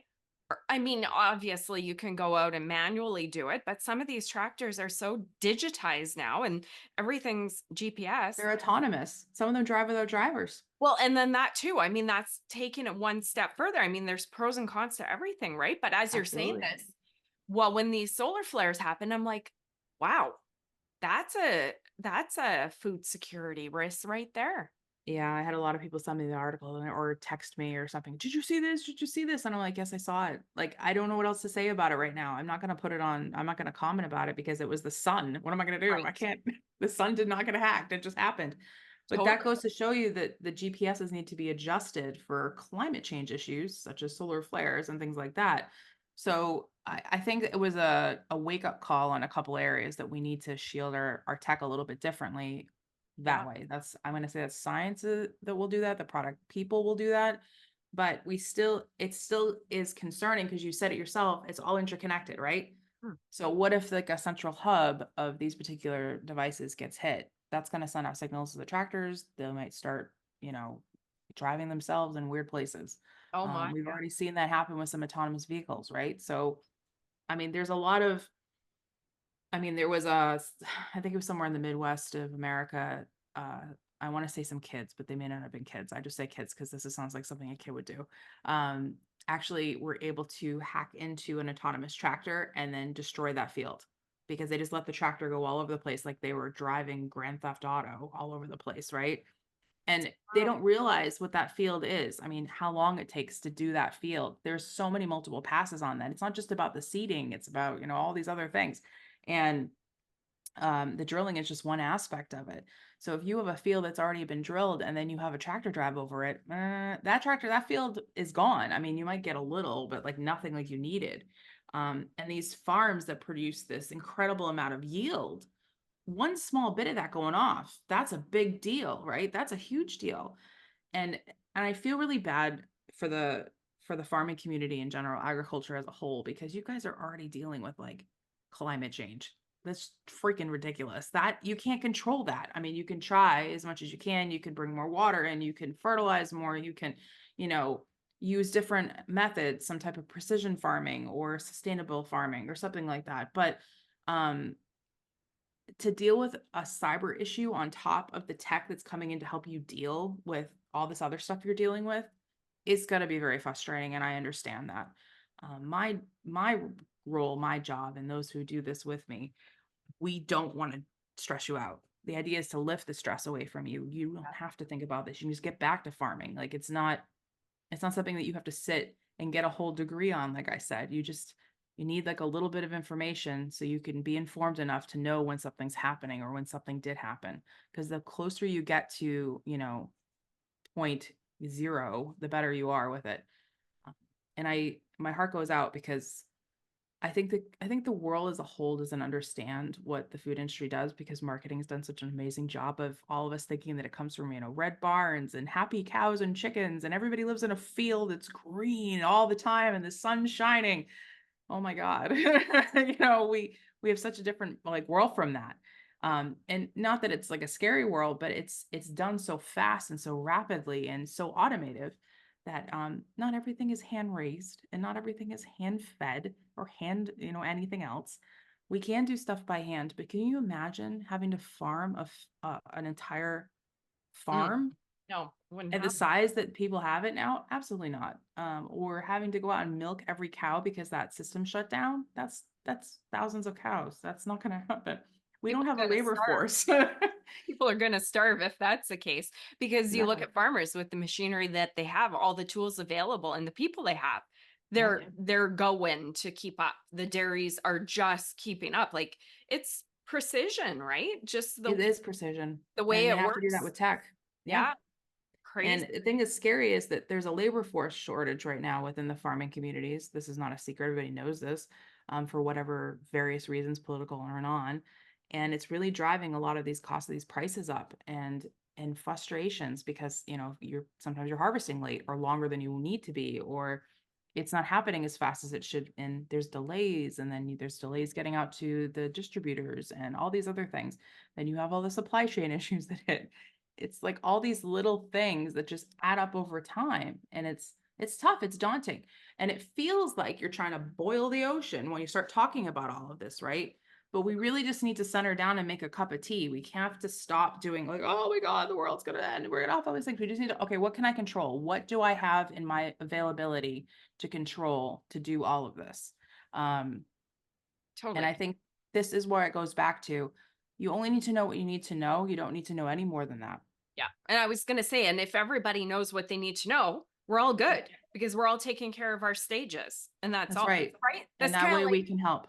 I mean, obviously you can go out and manually do it, but some of these tractors are so digitized now and everything's GPS. they're autonomous. Some of them drive without drivers. Well, and then that too. I mean, that's taking it one step further. I mean, there's pros and cons to everything, right? But as you're saying Absolutely. this, well, when these solar flares happen, I'm like, wow, that's a food security risk right there. Yeah, I had a lot of people send me the article or text me or something. Did you see this? Did you see this? And I'm like, yes, I saw it. Like, I don't know what else to say about it right now. I'm not going to put it on. I'm not going to comment about it because it was the sun. What am I going to do? I Right. can't. The sun did not get hacked. It just happened. But that Totally. goes to show you that the GPSs need to be adjusted for climate change issues such as solar flares and things like that. So I think it was a wake up call on a couple areas that we need to shield our tech a little bit differently that Yeah. way. That's I'm going to say that science that will do that. The product people will do that. But it still is concerning because you said it yourself. It's all interconnected, right? Hmm. So what if like a central hub of these particular devices gets hit? That's going to send out signals to the tractors. They might start, driving themselves in weird places. Oh my. We've Yeah. already seen that happen with some autonomous vehicles, right? So, I mean, there's a lot of there was I think it was somewhere in the Midwest of America. Uh, I want to say some kids, but they may not have been kids. I just say kids because sounds like something a kid would do. Um, Actually were able to hack into an autonomous tractor and then destroy that field because they just let the tractor go all over the place like they were driving Grand Theft Auto all over the place, right? And they Wow. don't realize what that field is. I mean, how long it takes to do that field. There's so many multiple passes on that. It's not just about the seeding, it's about, all these other things. And the drilling is just one aspect of it. So if you have a field that's already been drilled and then you have a tractor drive over it, that field is gone. I mean, you might get a little, but like nothing like you needed. And these farms that produce this incredible amount of yield, one small bit of that going off, that's a big deal, right? That's a huge deal. And I feel really bad for the farming community in general, agriculture as a whole, because you guys are already dealing with like climate change. That's freaking ridiculous. That you can't control that. I mean, you can try as much as you can. You can bring more water in, you can fertilize more, you can, you know, use different methods, some type of precision farming or sustainable farming or something like that. But um to deal with a cyber issue on top of the tech that's coming in to help you deal with all this other stuff you're dealing with is going to be very frustrating, and I understand that. My role, my job, and those who do this with me, we don't want to stress you out. The idea is to lift the stress away from you. You don't have to think about this. You can just get back to farming. Like it's not something that you have to sit and get a whole degree on, like I said. You need like a little bit of information so you can be informed enough to know when something's happening or when something did happen. Because the closer you get to, point zero, the better you are with it. And my heart goes out because I think the world as a whole doesn't understand what the food industry does because marketing has done such an amazing job of all of us thinking that it comes from, red barns and happy cows and chickens and everybody lives in a field that's green all the time and the sun's shining. Oh my God. We have such a different like world from that. And not that it's like a scary world, but it's done so fast and so rapidly and so automated that not everything is hand raised and not everything is hand fed or anything else. We can do stuff by hand, but can you imagine having to farm an entire Mm. farm No, wouldn't at the happen. size that people have it now? Absolutely not. Or having to go out and milk every cow because that system shut down. That's thousands of cows. That's not going to happen. We don't People have a are gonna labor starve. force. People are gonna starve if that's the case. Because you look Exactly. at farmers with the machinery that they have, all the tools available, and the people they have. Yep. They're going to keep up. The dairies are just keeping up. Like it's precision, right? Just It is precision, the way and they it have to do that works. with tech. Yeah. Yeah, crazy. And the thing that's scary is that there's a labor force shortage right now within the farming communities. This is not a secret. Everybody knows this, for whatever various reasons, political or non. And it's really driving a lot of these costs of these prices up. And and frustrations because, sometimes you're harvesting late or longer than you need to be, or it's not happening as fast as it should. And there's delays, and then there's delays getting out to the distributors and all these other things. Then you have all the supply chain issues that hit. It's like all these little things that just add up over time. And it's tough, it's daunting. And it feels like you're trying to boil the ocean when you start talking about all of this, right? But we really just need to center down and make a cup of tea. We have to stop doing like, oh my God, the world's gonna end. We're gonna have all these things. We just need to, okay, what can I control? What do I have in my availability to control to do all of this? And Totally. I think this is where it goes back to, you only need to know what you need to know. You don't need to know any more than that. Yeah. And I was going to say, and if everybody knows what they need to know, we're all good because we're all taking care of our stages. And that's That's all, right. right? That's And that kind of way like, we can help.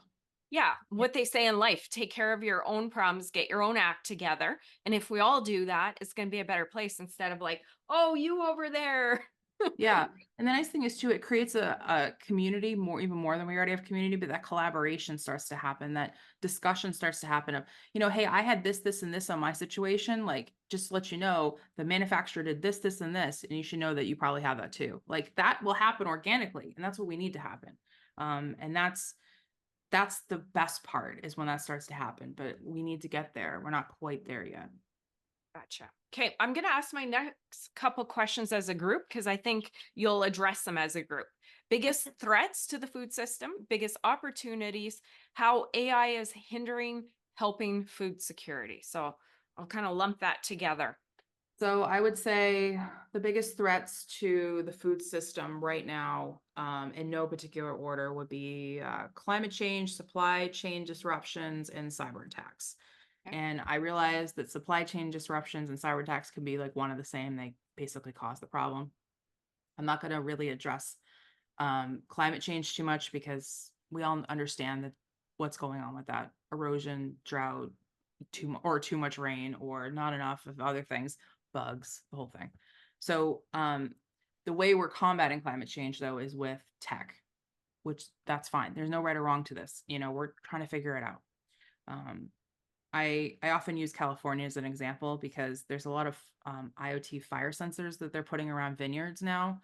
yeah, what they say in life, take care of your own problems, get your own act together. And if we all do that, it's going to be a better place instead of like, oh, you over there. Yeah. And the nice thing is too, it creates a community even more than we already have community, but that collaboration starts to happen, that discussion starts to happen of, hey, I had this, and this on my situation. Like, just to let you know, the manufacturer did this, and this, and you should know that you probably have that too. Like that will happen organically. And that's what we need to happen. And that's the best part, is when that starts to happen, but we need to get there. We're not quite there yet. Gotcha. Okay, I'm going to ask my next couple questions as a group because I think you'll address them as a group. Biggest threats to the food system, biggest opportunities, how AI is hindering helping food security. So I'll kind of lump that together. So I would say the biggest threats to the food system right now, in no particular order, would be climate change, supply chain disruptions, and cyber attacks. Okay. And I realize that supply chain disruptions and cyber attacks can be like one of the same. They basically cause the problem. I'm not going to really address climate change too much because we all understand that what's going on with that: erosion, drought, too much rain, or not enough of other things, bugs, the whole thing. So the way we're combating climate change though is with tech, which that's fine. There's no right or wrong to this. We're trying to figure it out. I often use California as an example because there's a lot of IoT fire sensors that they're putting around vineyards now,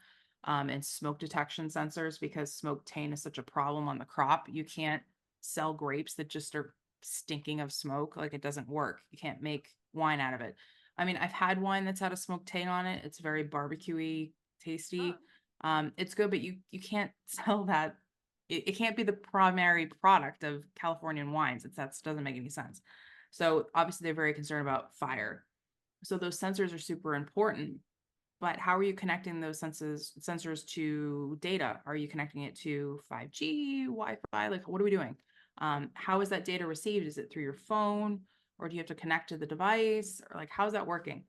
and smoke detection sensors, because smoke taint is such a problem on the crop. You can't sell grapes that just are stinking of smoke. Like, it doesn't work. You can't make wine out of it. I mean, I've had wine that's had a smoke taint on it. It's very barbecue-y, tasty. It's good, but you can't sell that. It can't be the primary product of Californian wines. That doesn't make any sense. So obviously they're very concerned about fire. So those sensors are super important, but how are you connecting those sensors to data? Are you connecting it to 5G, Wi-Fi? Like, what are we doing? How is that data received? Is it through your phone, or do you have to connect to the device? Or like, how's that working?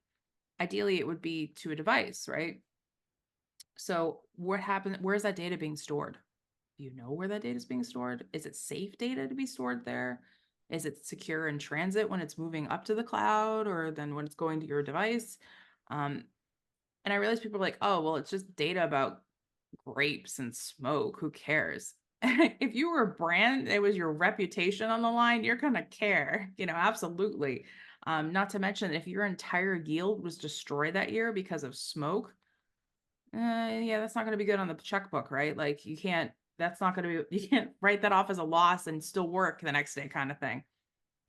Ideally, it would be to a device, right? So what happens? Where is that data being stored? Do you know where that data is being stored? Is it safe data to be stored there? Is it secure in transit when it's moving up to the cloud, or then when it's going to your device? And I realize people are like, oh, well, it's just data about grapes and smoke. Who cares? If you were a brand, it was your reputation on the line, you're going to care, absolutely. Not to mention, if your entire yield was destroyed that year because of smoke, yeah, that's not going to be good on the checkbook, right? Like, that's not going to be, you can't write that off as a loss and still work the next day, kind of thing.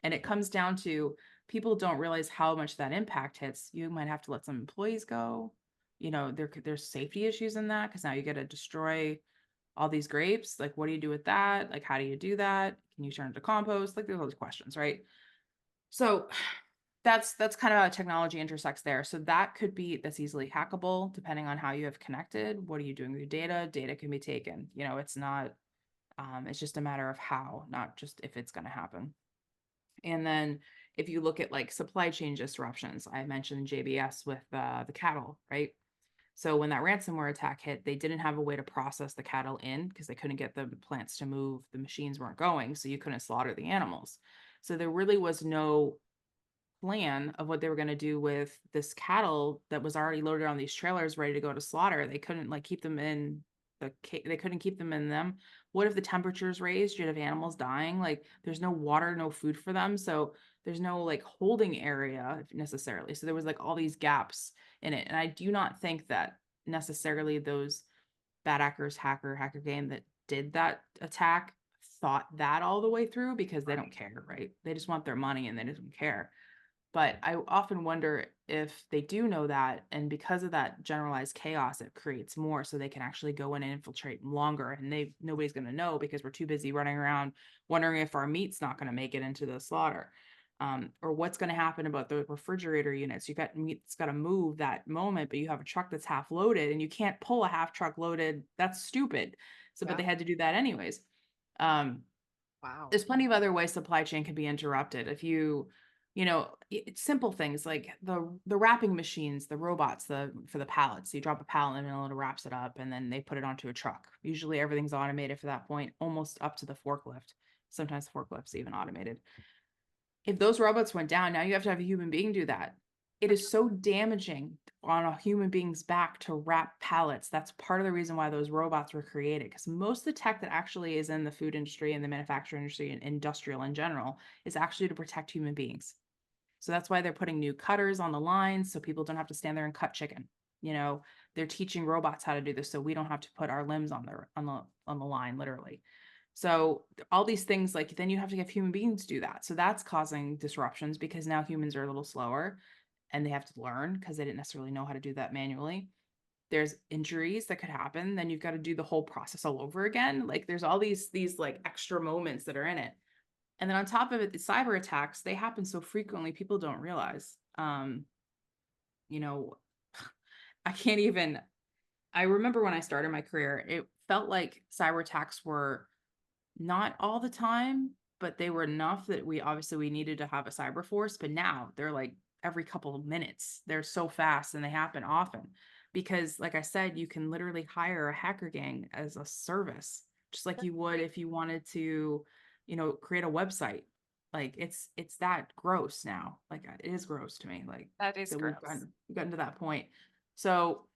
And it comes down to, people don't realize how much that impact hits. You might have to let some employees go. There's safety issues in that, because now you got to destroy all these grapes. Like, what do you do with that? Like, how do you do that? Can you turn it to compost? Like, there's all these questions, right? So that's kind of how technology intersects there. So that's easily hackable depending on how you have connected. What are you doing with your data? Data can be taken. It's not, it's just a matter of how, not just if it's going to happen. And then if you look at like supply chain disruptions, I mentioned JBS with the cattle, right? So when that ransomware attack hit, they didn't have a way to process the cattle in, because they couldn't get the plants to move. The machines weren't going, so you couldn't slaughter the animals. So there really was no plan of what they were going to do with this cattle that was already loaded on these trailers ready to go to slaughter. They couldn't like keep them in they couldn't keep them in them. What if the temperature's raised? You'd have animals dying. Like there's no water, no food for them. So there's no like holding area necessarily. So there was like all these gaps in it. And I do not think that necessarily those bad actors, hacker game that did that attack thought that all the way through because they don't care, right? They just want their money and they don't care. But I often wonder if they do know that, and because of that generalized chaos, it creates more so they can actually go in and infiltrate longer, and nobody's going to know because we're too busy running around wondering if our meat's not going to make it into the slaughter. Or what's going to happen about the refrigerator units. You got meat that's got to move that moment, but you have a truck that's half loaded and you can't pull a half truck loaded. That's stupid. So, but Yeah. they had to do that anyways. Um, Wow. there's plenty of other ways supply chain can be interrupted. If it's simple things like the wrapping machines, the robots, for the pallets. You drop a pallet and it wraps it up, and then they put it onto a truck. Usually everything's automated for that point, almost up to the forklift. Sometimes the forklift's even automated. If those robots went down, now you have to have a human being do that. It is so damaging on a human being's back to wrap pallets. That's part of the reason why those robots were created, because most of the tech that actually is in the food industry and the manufacturing industry and industrial in general is actually to protect human beings. So that's why they're putting new cutters on the lines so people don't have to stand there and cut chicken. They're teaching robots how to do this so we don't have to put our limbs on the line, literally. So all these things, like then you have to have human beings do that. So that's causing disruptions because now humans are a little slower and they have to learn because they didn't necessarily know how to do that manually. There's injuries that could happen. Then you've got to do the whole process all over again. Like there's all these like extra moments that are in it. And then on top of it, the cyber attacks, they happen so frequently, people don't realize. You know, I can't even, I remember when I started my career, it felt like cyber attacks were not all the time, but they were enough that we needed to have a cyber force. But now they're like every couple of minutes. They're so fast and they happen often because, like I said, you can literally hire a hacker gang as a service, just like you would if you wanted to, create a website. Like it's that gross now. Like it is gross to me. Like That is that gross. we've gotten to that point. So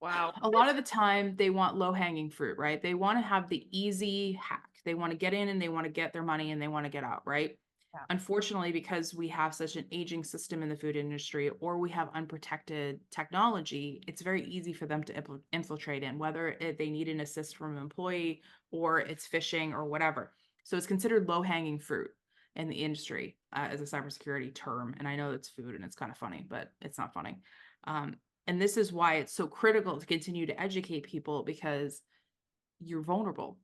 Wow. a lot of the time they want low hanging fruit, right? They want to have the easy hack. They want to get in and they want to get their money and they want to get out, right? Yeah. Unfortunately, because we have such an aging system in the food industry or we have unprotected technology, it's very easy for them to infiltrate in, whether they need an assist from an employee or it's phishing or whatever. So it's considered low hanging fruit in the industry as a cybersecurity term. And I know it's food and it's kind of funny, but it's not funny. Um, and this is why it's so critical to continue to educate people because you're vulnerable.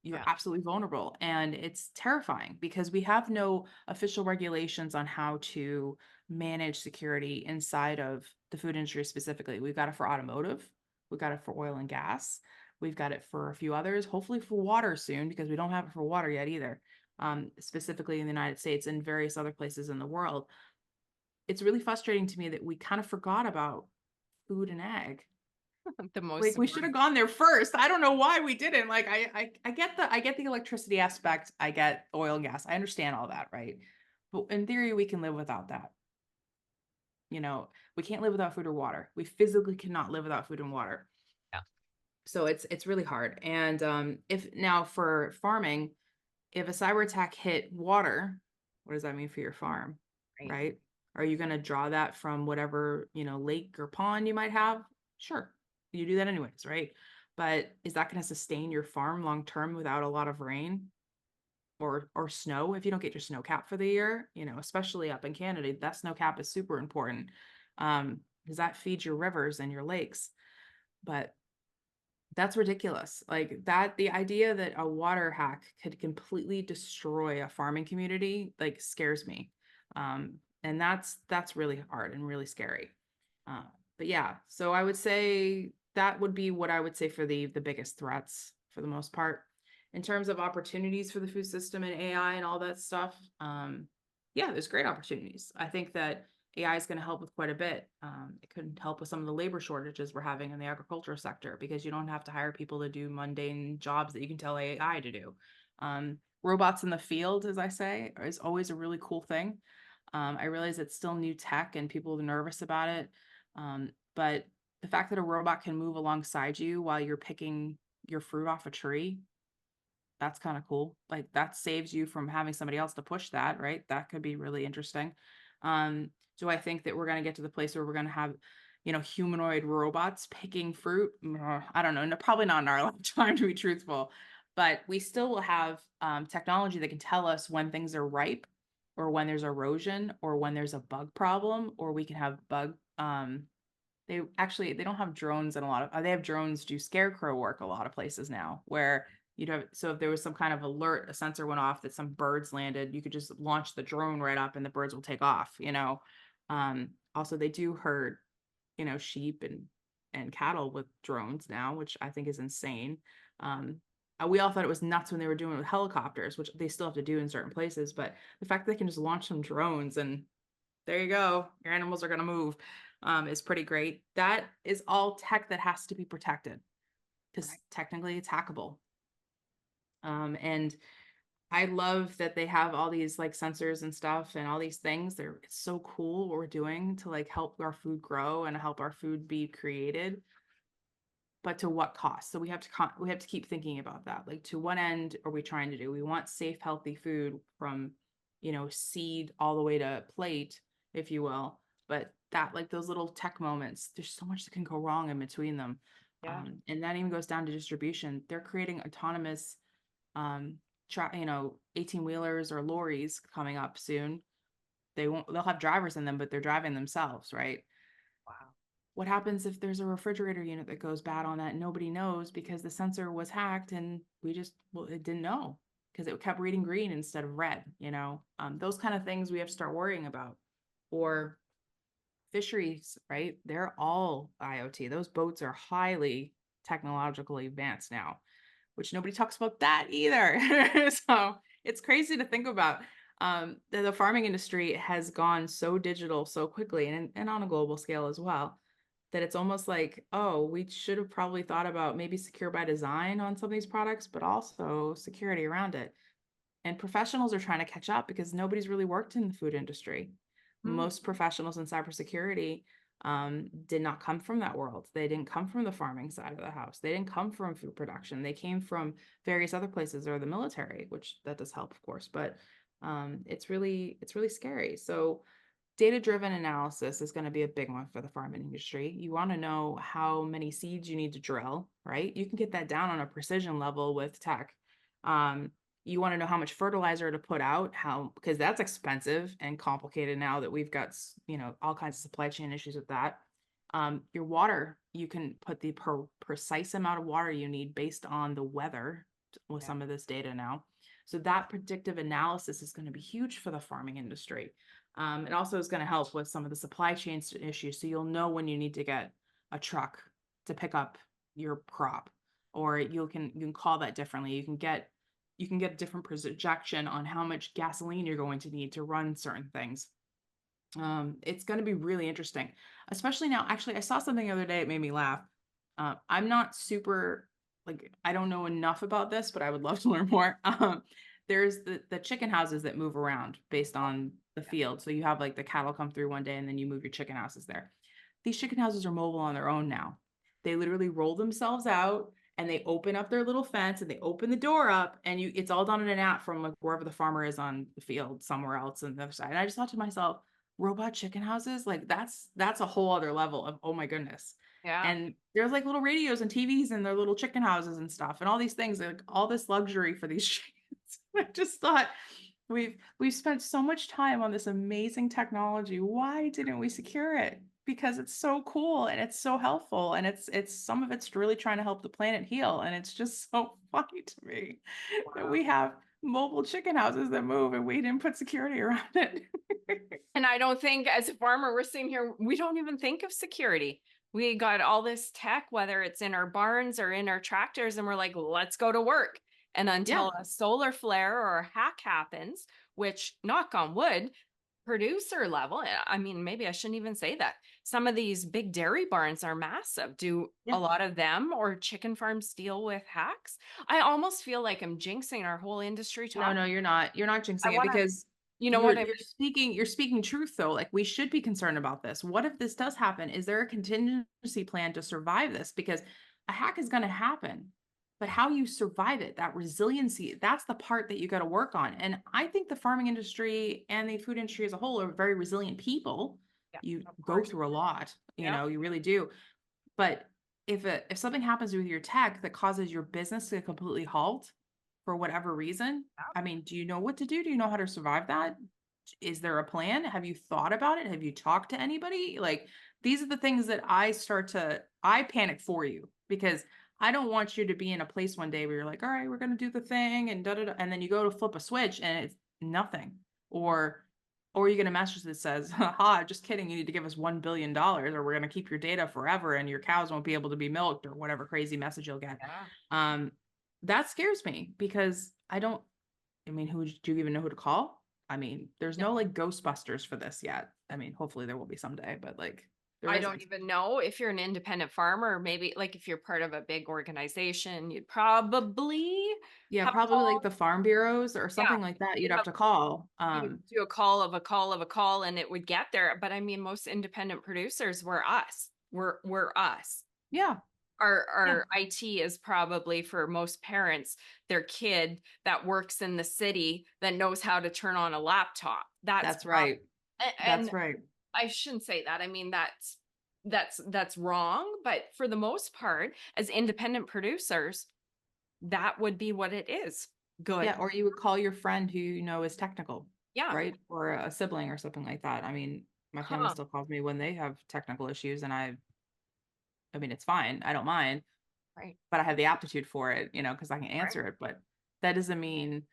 You're Yeah. absolutely vulnerable. And it's terrifying because we have no official regulations on how to manage security inside of the food industry specifically. We've got it for automotive, we've got it for oil and gas, we've got it for a few others, hopefully for water soon because we don't have it for water yet either, specifically in the United States and various other places in the world. It's really frustrating to me that we kind of forgot about food and ag. The most Like we should important. have gone there first. I don't know why we didn't. Like I get the electricity aspect. I get oil and gas. I understand all that, right? But in theory, we can live without that. We can't live without food or water. We physically cannot live without food and water. Yeah. So it's really hard. And if now for farming, if a cyber attack hit water, what does that mean for your farm? Right. Right? Are you going to draw that from whatever, lake or pond you might have? Sure. You do that anyways, right? But is that going to sustain your farm long term without a lot of rain or snow if you don't get your snow cap for the year? Especially up in Canada, that snow cap is super important. Because that feeds your rivers and your lakes. But that's ridiculous. Like that, the idea that a water hack could completely destroy a farming community, like scares me. And that's really hard and really scary. Uh, but yeah, so I would say that would be what I would say for the biggest threats for the most part. In terms of opportunities for the food system and AI and all that stuff, yeah, there's great opportunities. I think that AI is going to help with quite a bit. It could help with some of the labor shortages we're having in the agricultural sector because you don't have to hire people to do mundane jobs that you can tell AI to do. Robots in the field, as I say, is always a really cool thing. I realize it's still new tech and people are nervous about it. But the fact that a robot can move alongside you while you're picking your fruit off a tree, that's kind of cool. Like that saves you from having somebody else to push that, right? That could be really interesting. Do I think that we're going to get to the place where we're going to have, humanoid robots picking fruit? I don't know. No, probably not in our lifetime, to be truthful. But we still will have technology that can tell us when things are ripe, or when there's erosion, or when there's a bug problem, or we can have bug. They don't have drones in a lot of. They have drones do scarecrow work a lot of places now, where you'd have, so if there was some kind of alert, a sensor went off that some birds landed, you could just launch the drone right up and the birds will take off. Also they do herd, sheep and cattle with drones now, which I think is insane. We all thought it was nuts when they were doing it with helicopters, which they still have to do in certain places, but the fact that they can just launch some drones and there you go, your animals are going to move, is pretty great. That is all tech that has to be protected because technically it's hackable. And I love that they have all these like sensors and stuff and all these things. It's so cool what we're doing to like help our food grow and help our food be created. But to what cost? So we have to keep thinking about that. Like, to what end are we trying to do? We want safe, healthy food from, seed all the way to plate, if you will. But that, like those little tech moments, there's so much that can go wrong in between them. Yeah. And that even goes down to distribution. They're creating autonomous, 18 wheelers or lorries coming up soon. They'll have drivers in them, but they're driving themselves, right? Wow. What happens if there's a refrigerator unit that goes bad on that? Nobody knows because the sensor was hacked and it didn't know because it kept reading green instead of red. Those kind of things we have to start worrying about. Or fisheries, right? They're all IoT. Those boats are highly technologically advanced now, which nobody talks about that either. So it's crazy to think about. The farming industry has gone so digital so quickly and on a global scale as well, that it's almost like, oh, we should have probably thought about maybe secure by design on some of these products, but also security around it. And professionals are trying to catch up because nobody's really worked in the food industry. Mm. Most professionals in cybersecurity did not come from that world. They didn't come from the farming side of the house. They didn't come from food production. They came from various other places or the military, which that does help, of course. But it's really scary. So data-driven analysis is going to be a big one for the farming industry. You want to know how many seeds you need to drill, right? You can get that down on a precision level with tech. You want to know how much fertilizer to put out, because that's expensive and complicated now that we've got, all kinds of supply chain issues with that. Your water, you can put the precise amount of water you need based on the weather with some of this data now. So that predictive analysis is going to be huge for the farming industry. It also is going to help with some of the supply chain issues. So you'll know when you need to get a truck to pick up your crop, or you can call that differently. You can get a different projection on how much gasoline you're going to need to run certain things. It's going to be really interesting, especially now. Actually, I saw something the other day. It made me laugh. I'm not super, like, I don't know enough about this, but I would love to learn more. There's the chicken houses that move around based on the field. So you have like the cattle come through one day and then you move your chicken houses there. These chicken houses are mobile on their own now. They literally roll themselves out and they open up their little fence and they open the door up, and it's all done in an app from like wherever the farmer is on the field somewhere else on the other side. And I just thought to myself, robot chicken houses, like that's a whole other level of, oh my goodness. Yeah. And there's like little radios and TVs and their little chicken houses and stuff and all these things, like all this luxury for these chickens. I just thought we've spent so much time on this amazing technology. Why didn't we secure it? Because it's so cool and it's so helpful, and it's some of it's really trying to help the planet heal, and it's just so funny to me that Wow. we have mobile chicken houses that move and we didn't put security around it. And I don't think, as a farmer, we're sitting here, we don't even think of security. We got all this tech, whether it's in our barns or in our tractors, and we're like, let's go to work. And Yeah. until a solar flare or a hack happens, which, knock on wood, producer level, I mean, maybe I shouldn't even say that. Some of these big dairy barns are massive. Do Yeah. a lot of them or chicken farms deal with hacks? I almost feel like I'm jinxing our whole industry No, talk. no, you're not. You're not I jinxing it want to because You know You're what I mean? you're speaking truth though. Like we should be concerned about this. What if this does happen? Is there a contingency plan to survive this? Because a hack is going to happen. But how you survive it, that resiliency, that's the part that you got to work on. And I think the farming industry and the food industry as a whole are very resilient people. Yeah, You of go course. through a lot, Yeah. you really do. But if something happens with your tech that causes your business to completely halt for whatever reason, I mean, do you know what to do? Do you know how to survive that? Is there a plan? Have you thought about it? Have you talked to anybody? Like these are the things that I panic for you because I don't want you to be in a place one day where you're like, all right, we're going to do the thing and da da da. And then you go to flip a switch and it's nothing. Or you get a message that says, haha, just kidding, you need to give us $1 billion or we're going to keep your data forever and your cows won't be able to be milked or whatever crazy message you'll get. Yeah. Um, that scares me because I mean, who do you even know who to call? I mean, there's No, no like Ghostbusters for this yet. I mean, hopefully there will be someday, but like there I don't isn't. even know if you're an independent farmer, or maybe like if you're part of a big organization, you'd probably Yeah, have probably like called. the farm bureaus or Yeah, something like that you'd you'd have have to call. you would do a call of a call of a call, and it would get there. But I mean, most independent producers were us. We're us. Yeah, yeah, Our IT is probably for most parents their kid that works in the city that knows how to turn on a laptop. That's that's right. and That's right. I shouldn't say that. I mean that's wrong, but for the most part, as independent producers, that would be what it is. Yeah, Good. or you would call your friend who you know is technical, Yeah. right? Or a sibling or something like that. I mean, my family Huh. still calls me when they have technical issues and I mean, it's fine. I don't mind, Right. but I have the aptitude for it, because I can Right. answer it. But that doesn't mean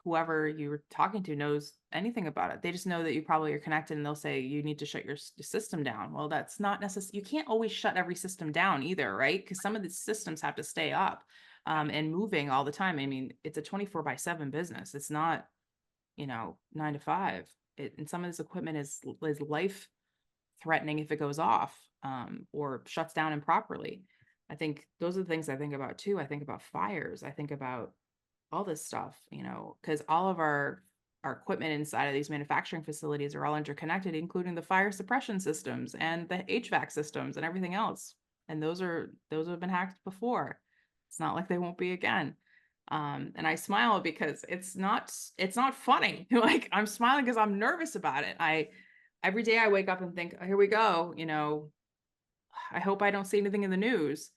whoever you're talking to knows anything about it. They just know that you probably are connected and they'll say you need to shut your system down. Well, that's not necessary. You can't always shut every system down either, right? Because some of the systems have to stay up and moving all the time. I mean, it's a 24/7 business. It's not, 9 to 5. And some of this equipment is life threatening if it goes off or shuts down improperly. I think those are the things I think about too. I think about fires. I think about all this stuff, because all of our equipment inside of these manufacturing facilities are all interconnected, including the fire suppression systems and the HVAC systems and everything else. And those have been hacked before. It's not like they won't be again. And I smile because it's not funny. Like I'm smiling because I'm nervous about it. Every day I wake up and think, oh, here we go. I hope I don't see anything in the news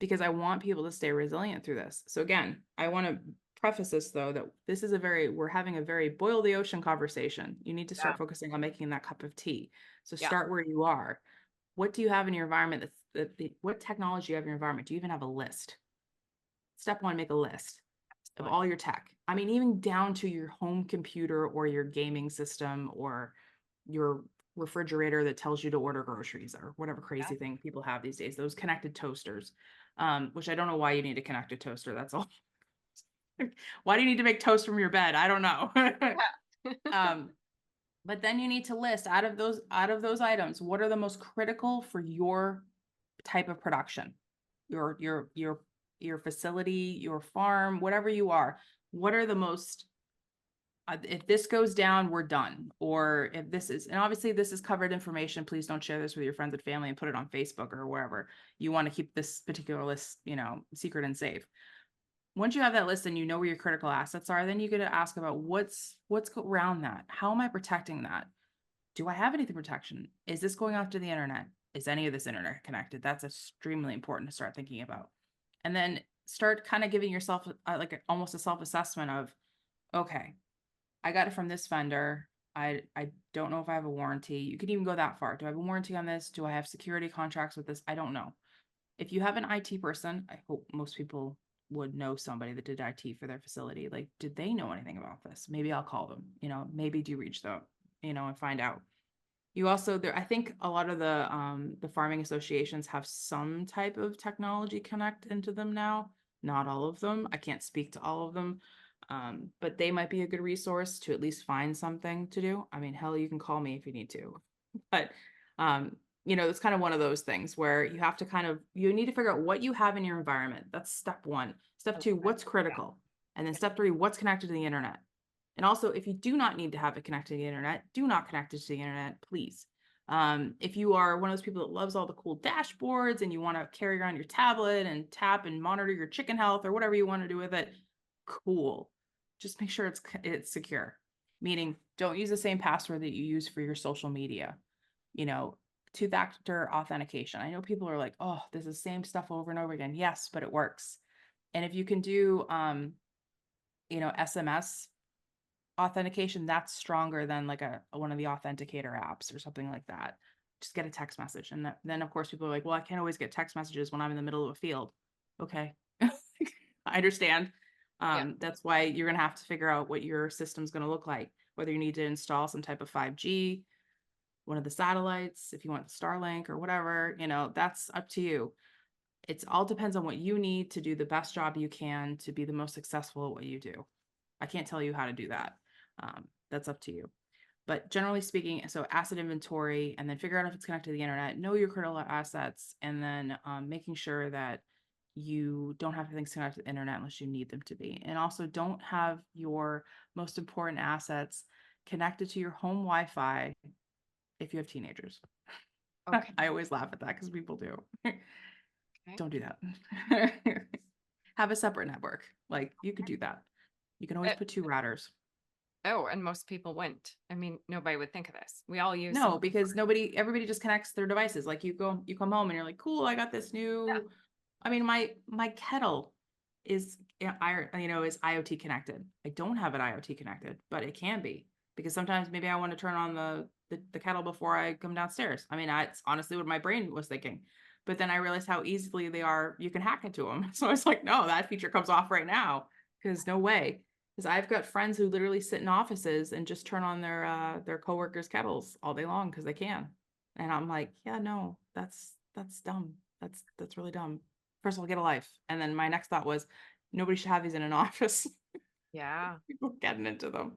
because I want people to stay resilient through this. So again, I want to preface this though that we're having a very boil the ocean conversation. You need to Yeah. start focusing on making that cup of tea. So Yeah. start where you are. What do you have in your environment what technology you have in your environment? Do you even have a list? Step one, make a list of all your tech. I mean, even down to your home computer or your gaming system or your refrigerator that tells you to order groceries or whatever Yeah. crazy thing people have these days, those connected toasters, which I don't know why you need a connected toaster. That's all. Why do you need to make toast from your bed? I don't know. um, but then you need to list out of those items, what are the most critical for your type of production, your facility, your farm, whatever you are. What are the most if this goes down, we're done. Or if this is, and obviously this is covered information. Please don't share this with your friends and family and put it on Facebook or wherever. You want to keep this particular list, secret and safe. Once you have that list and you know where your critical assets are, then you get to ask about what's around that. How am I protecting that? Do I have anything protection? Is this going off to the internet? Is any of this internet connected? That's extremely important to start thinking about. And then start kind of giving yourself almost a self-assessment of, okay, I got it from this vendor. I don't know if I have a warranty. You could even go that far. Do I have a warranty on this? Do I have security contracts with this? I don't know. If you have an IT person, I hope most people would know somebody that did IT for their facility. Like, did they know anything about this? Maybe I'll call them, maybe do reach them, and find out. You also there, I think a lot of the farming associations have some type of technology connect into them now. Not all of them. I can't speak to all of them. But they might be a good resource to at least find something to do. I mean, hell, you can call me if you need to. But it's kind of one of those things where you need to figure out what you have in your environment. That's step one. Step two, what's Yeah. critical? And then step three, what's connected to the internet? And also, if you do not need to have it connected to the internet, do not connect it to the internet, please. If you are one of those people that loves all the cool dashboards and you want to carry around your tablet and tap and monitor your chicken health or whatever you want to do with it, cool. Just make sure it's secure. Meaning, don't use the same password that you use for your social media. You know, two-factor authentication. I know people are like, oh, this is the same stuff over and over again. Yes, but it works. And if you can do, SMS authentication, that's stronger than like one of the authenticator apps or something like that. Just get a text message. And then of course people are like, well, I can't always get text messages when I'm in the middle of a field. Okay. I understand. Yeah. That's why you're going to have to figure out what your system's going to look like, whether you need to install some type of 5G, one of the satellites, if you want Starlink or whatever, that's up to you. It's all depends on what you need to do the best job you can to be the most successful at what you do. I can't tell you how to do that. That's up to you. But generally speaking, so asset inventory, and then figure out if it's connected to the internet, know your critical assets, and then making sure that you don't have things connected to the internet unless you need them to be. And also don't have your most important assets connected to your home Wi-Fi if you have teenagers. Okay. I always laugh at that because people do. Okay. Don't do that. Have a separate network. Like you could do that. You can always Uh, put two routers. oh, and most people wouldn't. I mean, nobody would think of this. We all use No, some. because everybody just connects their devices. Like you come home and you're like, cool, I got this new. I mean, my kettle is is IoT connected. I don't have it IoT connected, but it can be because sometimes maybe I want to turn on the kettle before I come downstairs. I mean, it's honestly what my brain was thinking. But then I realized how easily you can hack into them. So I was like, no, that feature comes off right now because no way. Because I've got friends who literally sit in offices and just turn on their coworkers' kettles all day long because they can. And I'm like, yeah, no, that's dumb. That's really dumb. First of all, get a life. And then my next thought was, nobody should have these in an office. Yeah. People getting into them.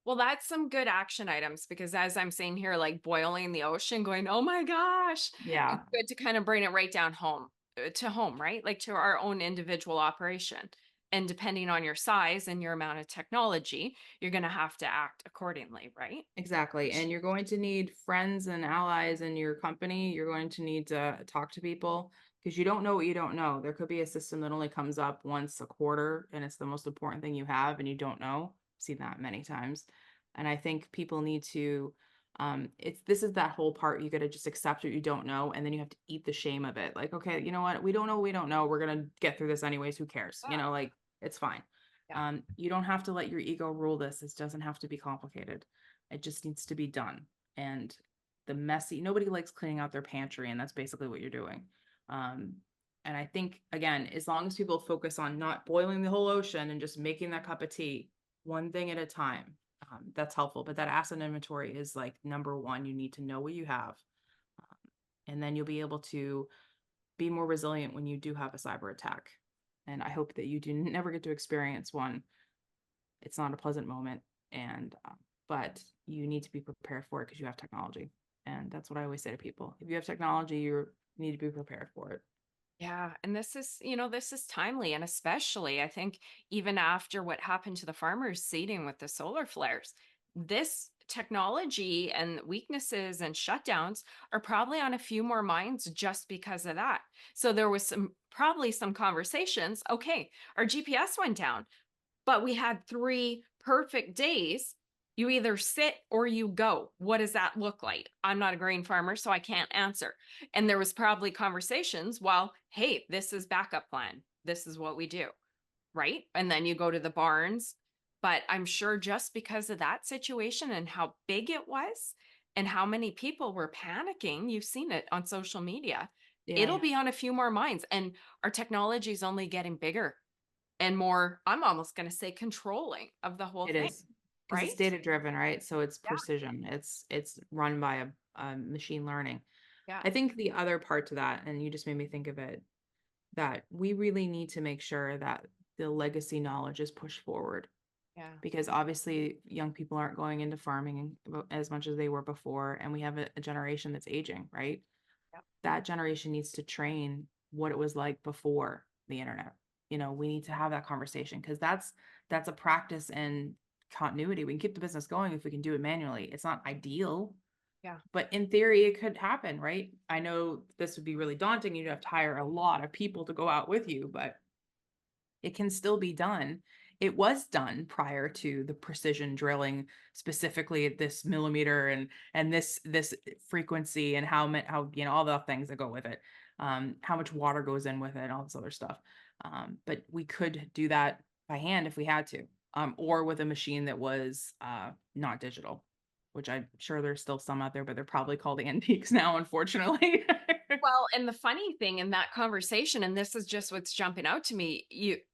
Well, that's some good action items because as I'm saying here, like boiling the ocean, going, oh my gosh, Yeah, it's good to kind of bring it right down home to home, right? Like to our own individual operation. And depending on your size and your amount of technology, you're going to have to act accordingly, right? exactly. And you're going to need friends and allies in your company. You're going to need to talk to people because you don't know what you don't know. There could be a system that only comes up once a quarter and it's the most important thing you have and you don't know. I've seen that many times. And I think people need to this is that whole part. You got to just accept what you don't know and then you have to eat the shame of it. Like, okay, you know what? We don't know, we don't know. We're gonna get through this anyways. Who cares? Yeah. Like it's fine. Yeah. You don't have to let your ego rule this. This doesn't have to be complicated. It just needs to be done. And nobody likes cleaning out their pantry, and that's basically what you're doing. Um, and I think, again, as long as people focus on not boiling the whole ocean and just making that cup of tea, one thing at a time, that's helpful. But that asset inventory is like number one. You need to know what you have. Um, and then you'll be able to be more resilient when you do have a cyber attack. And I hope that you do never get to experience one. It's not a pleasant moment, and but you need to be prepared for it because you have technology. And that's what I always say to people. If you have technology, you need to be prepared for it. Yeah. And this is timely. And especially, I think, even after what happened to the farmers seeding with the solar flares, this technology and weaknesses and shutdowns are probably on a few more minds just because of that. So there was probably some conversations. Okay, our GPS went down, but we had 3 perfect days. You either sit or you go. What does that look like? I'm not a grain farmer, so I can't answer. And there was probably conversations, well, hey, this is backup plan. This is what we do, right? And then you go to the barns. But I'm sure just because of that situation and how big it was and how many people were panicking, you've seen it on social media. It'll Yeah, be on a few more minds. And our technology is only getting bigger and more, I'm almost going to say controlling of the whole it thing, is because it's right? data driven, right? So it's Yeah. precision. It's run by a machine learning. Yeah. I think the other part to that, and you just made me think of it, that we really need to make sure that the legacy knowledge is pushed forward Yeah. because obviously young people aren't going into farming as much as they were before, and we have a generation that's aging, right? Yeah. That generation needs to train what it was like before the internet. We need to have that conversation because that's a practice in continuity. We can keep the business going if we can do it manually. It's not ideal, Yeah. but in theory, it could happen, right? I know this would be really daunting. You'd have to hire a lot of people to go out with you, but it can still be done. It was done prior to the precision drilling, specifically at this millimeter and this frequency and how all the things that go with it, how much water goes in with it, and all this other stuff. But we could do that by hand if we had to, or with a machine that was not digital, which I'm sure there's still some out there, but they're probably called antiques now, unfortunately. Well, and the funny thing in that conversation, and this is just what's jumping out to me,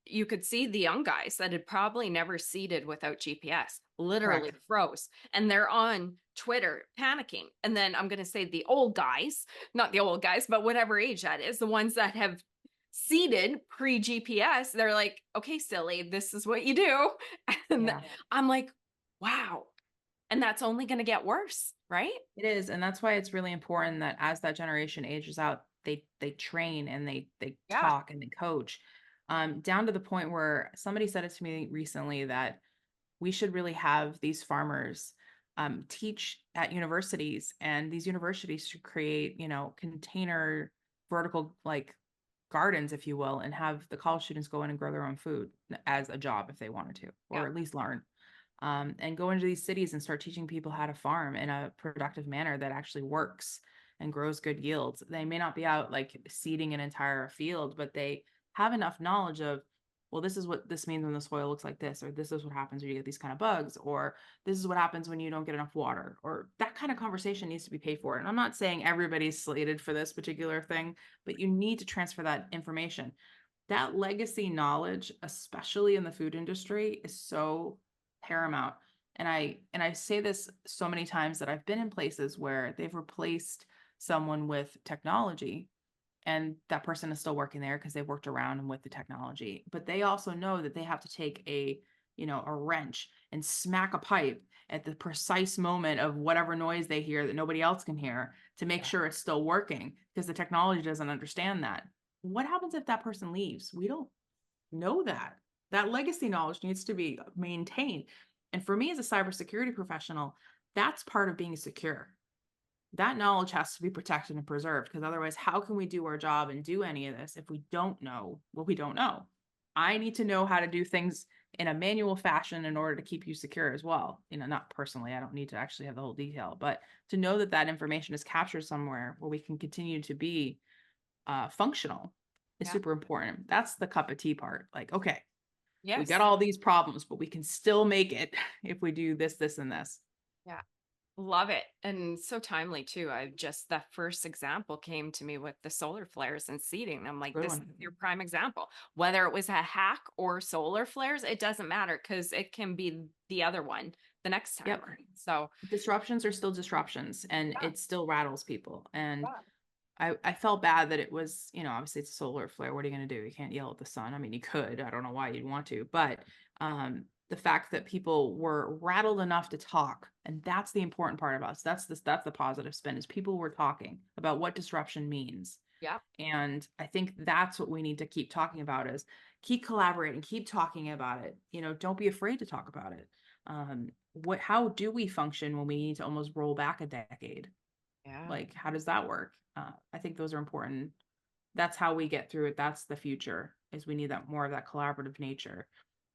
you could see the young guys that had probably never seeded without GPS, literally Correct. froze, and they're on Twitter panicking. And then I'm going to say the old guys, not the old guys, but whatever age that is, the ones that have seeded pre GPS, they're like, okay, silly, this is what you do. And Yeah. I'm like, wow. And that's only going to get worse, right? It is, and that's why it's really important that as that generation ages out, they train and they Yeah. talk and they coach, down to the point where somebody said it to me recently that we should really have these farmers teach at universities, and these universities should create, container vertical like gardens, if you will, and have the college students go in and grow their own food as a job if they wanted to, Yeah. or at least learn, and go into these cities and start teaching people how to farm in a productive manner that actually works and grows good yields. They may not be out like seeding an entire field, but they have enough knowledge of, well, this is what this means when the soil looks like this, or this is what happens when you get these kind of bugs, or this is what happens when you don't get enough water, or that kind of conversation needs to be paid for. And I'm not saying everybody's slated for this particular thing, but you need to transfer that information. That legacy knowledge, especially in the food industry, is so paramount. And I say this so many times that I've been in places where they've replaced someone with technology, and that person is still working there because they've worked around and with the technology, but they also know that they have to take a wrench and smack a pipe at the precise moment of whatever noise they hear that nobody else can hear to make sure it's still working, because the technology doesn't understand that. What happens if that person leaves? We don't know that. That legacy knowledge needs to be maintained. And for me as a cybersecurity professional, that's part of being secure. That knowledge has to be protected and preserved, because otherwise, how can we do our job and do any of this if we don't know what we don't know? I need to know how to do things in a manual fashion in order to keep you secure as well. Not personally, I don't need to actually have the whole detail, but to know that that information is captured somewhere where we can continue to be functional is Yeah. super important. That's the cup of tea part. Like, okay, we Yes. got all these problems, but we can still make it if we do this, this, and this. Yeah. Love it. And so timely too. That first example came to me with the solar flares and seeding. I'm like, Good this is one. your prime example. Whether it was a hack or solar flares, it doesn't matter because it can be the other one the next time. Yep. Right? So Disruptions are still disruptions, and yeah, it still rattles people. And yeah, I felt bad that it was, obviously it's a solar flare. What are you going to do? You can't yell at the sun. I mean, you could. I don't know why you'd want to, but the fact that people were rattled enough to talk, and that's the important part of us. That's the positive spin, is people were talking about what disruption means. yeah, And I think that's what we need to keep talking about, is keep collaborating, keep talking about it. Don't be afraid to talk about it. How do we function when we need to almost roll back a decade? yeah, Like, how does that work? I think those are important. That's how we get through it. That's the future, is we need that more of that collaborative nature,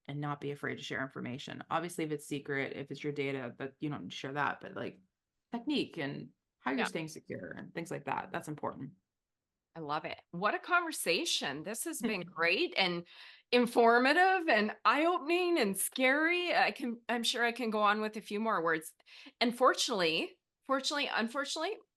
and not be afraid to share information. Obviously, if it's secret, if it's your data, that you don't need to share that, but like technique and how you're yeah. staying secure and things like that. That's important. I love it. What a conversation. This has been great and informative and eye-opening and scary. I'm sure I can go on with a few more words. And unfortunately,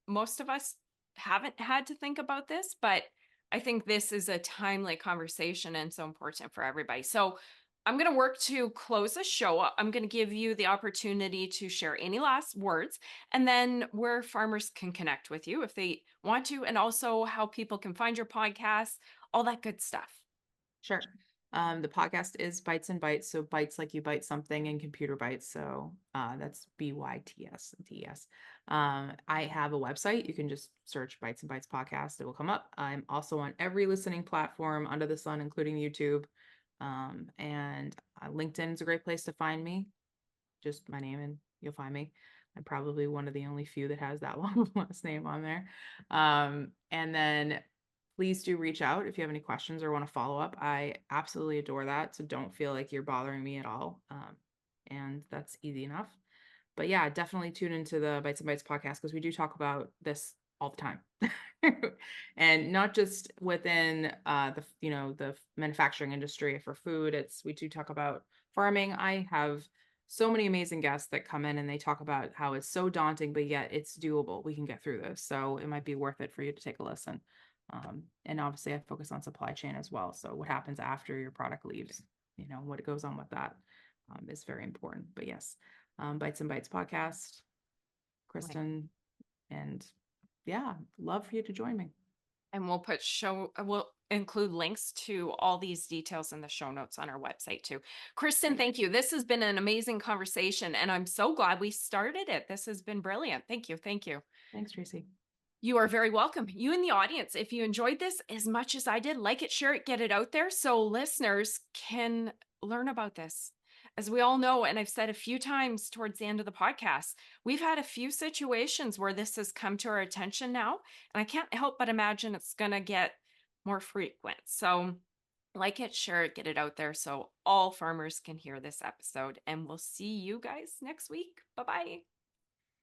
most of us haven't had to think about this, but I think this is a timely conversation and so important for everybody. So I'm going to work to close the show. I'm going to give you the opportunity to share any last words, and then where farmers can connect with you if they want to, and also how people can find your podcast, all that good stuff. Sure. The podcast is Bites and Bytes. So bites like you bite something, and computer bytes. So that's BYTS. I have a website. You can just search Bites and Bytes podcast. It will come up. I'm also on every listening platform under the sun, including YouTube. And LinkedIn is a great place to find me. just my name and you'll find me. I'm probably one of the only few that has that long of a last name on there. And then please do reach out if you have any questions or want to follow up. I absolutely adore that. So don't feel like you're bothering me at all. And that's easy enough. But yeah, definitely tune into the Bites and Bites podcast because we do talk about this all the time. And not just within the manufacturing industry for food. We do talk about farming. I have so many amazing guests that come in and they talk about how it's so daunting, but yet it's doable. We can get through this. So it might be worth it for you to take a listen. And obviously I focus on supply chain as well. So what happens after your product leaves, what goes on with that is very important. But yes, Bites and Bites podcast, Right. Kristin, and yeah, love for you to join me. And we'll include links to all these details in the show notes on our website too. Kristin, thank you. This has been an amazing conversation and I'm so glad we started it. This has been brilliant. Thank you. Thank you. Thanks, Tracy. You are very welcome. You in the audience, if you enjoyed this as much as I did, like it, share it, get it out there so listeners can learn about this. As we all know, and I've said a few times towards the end of the podcast, we've had a few situations where this has come to our attention now, and I can't help but imagine it's going to get more frequent. So like it, share it, get it out there so all farmers can hear this episode. And we'll see you guys next week. Bye-bye.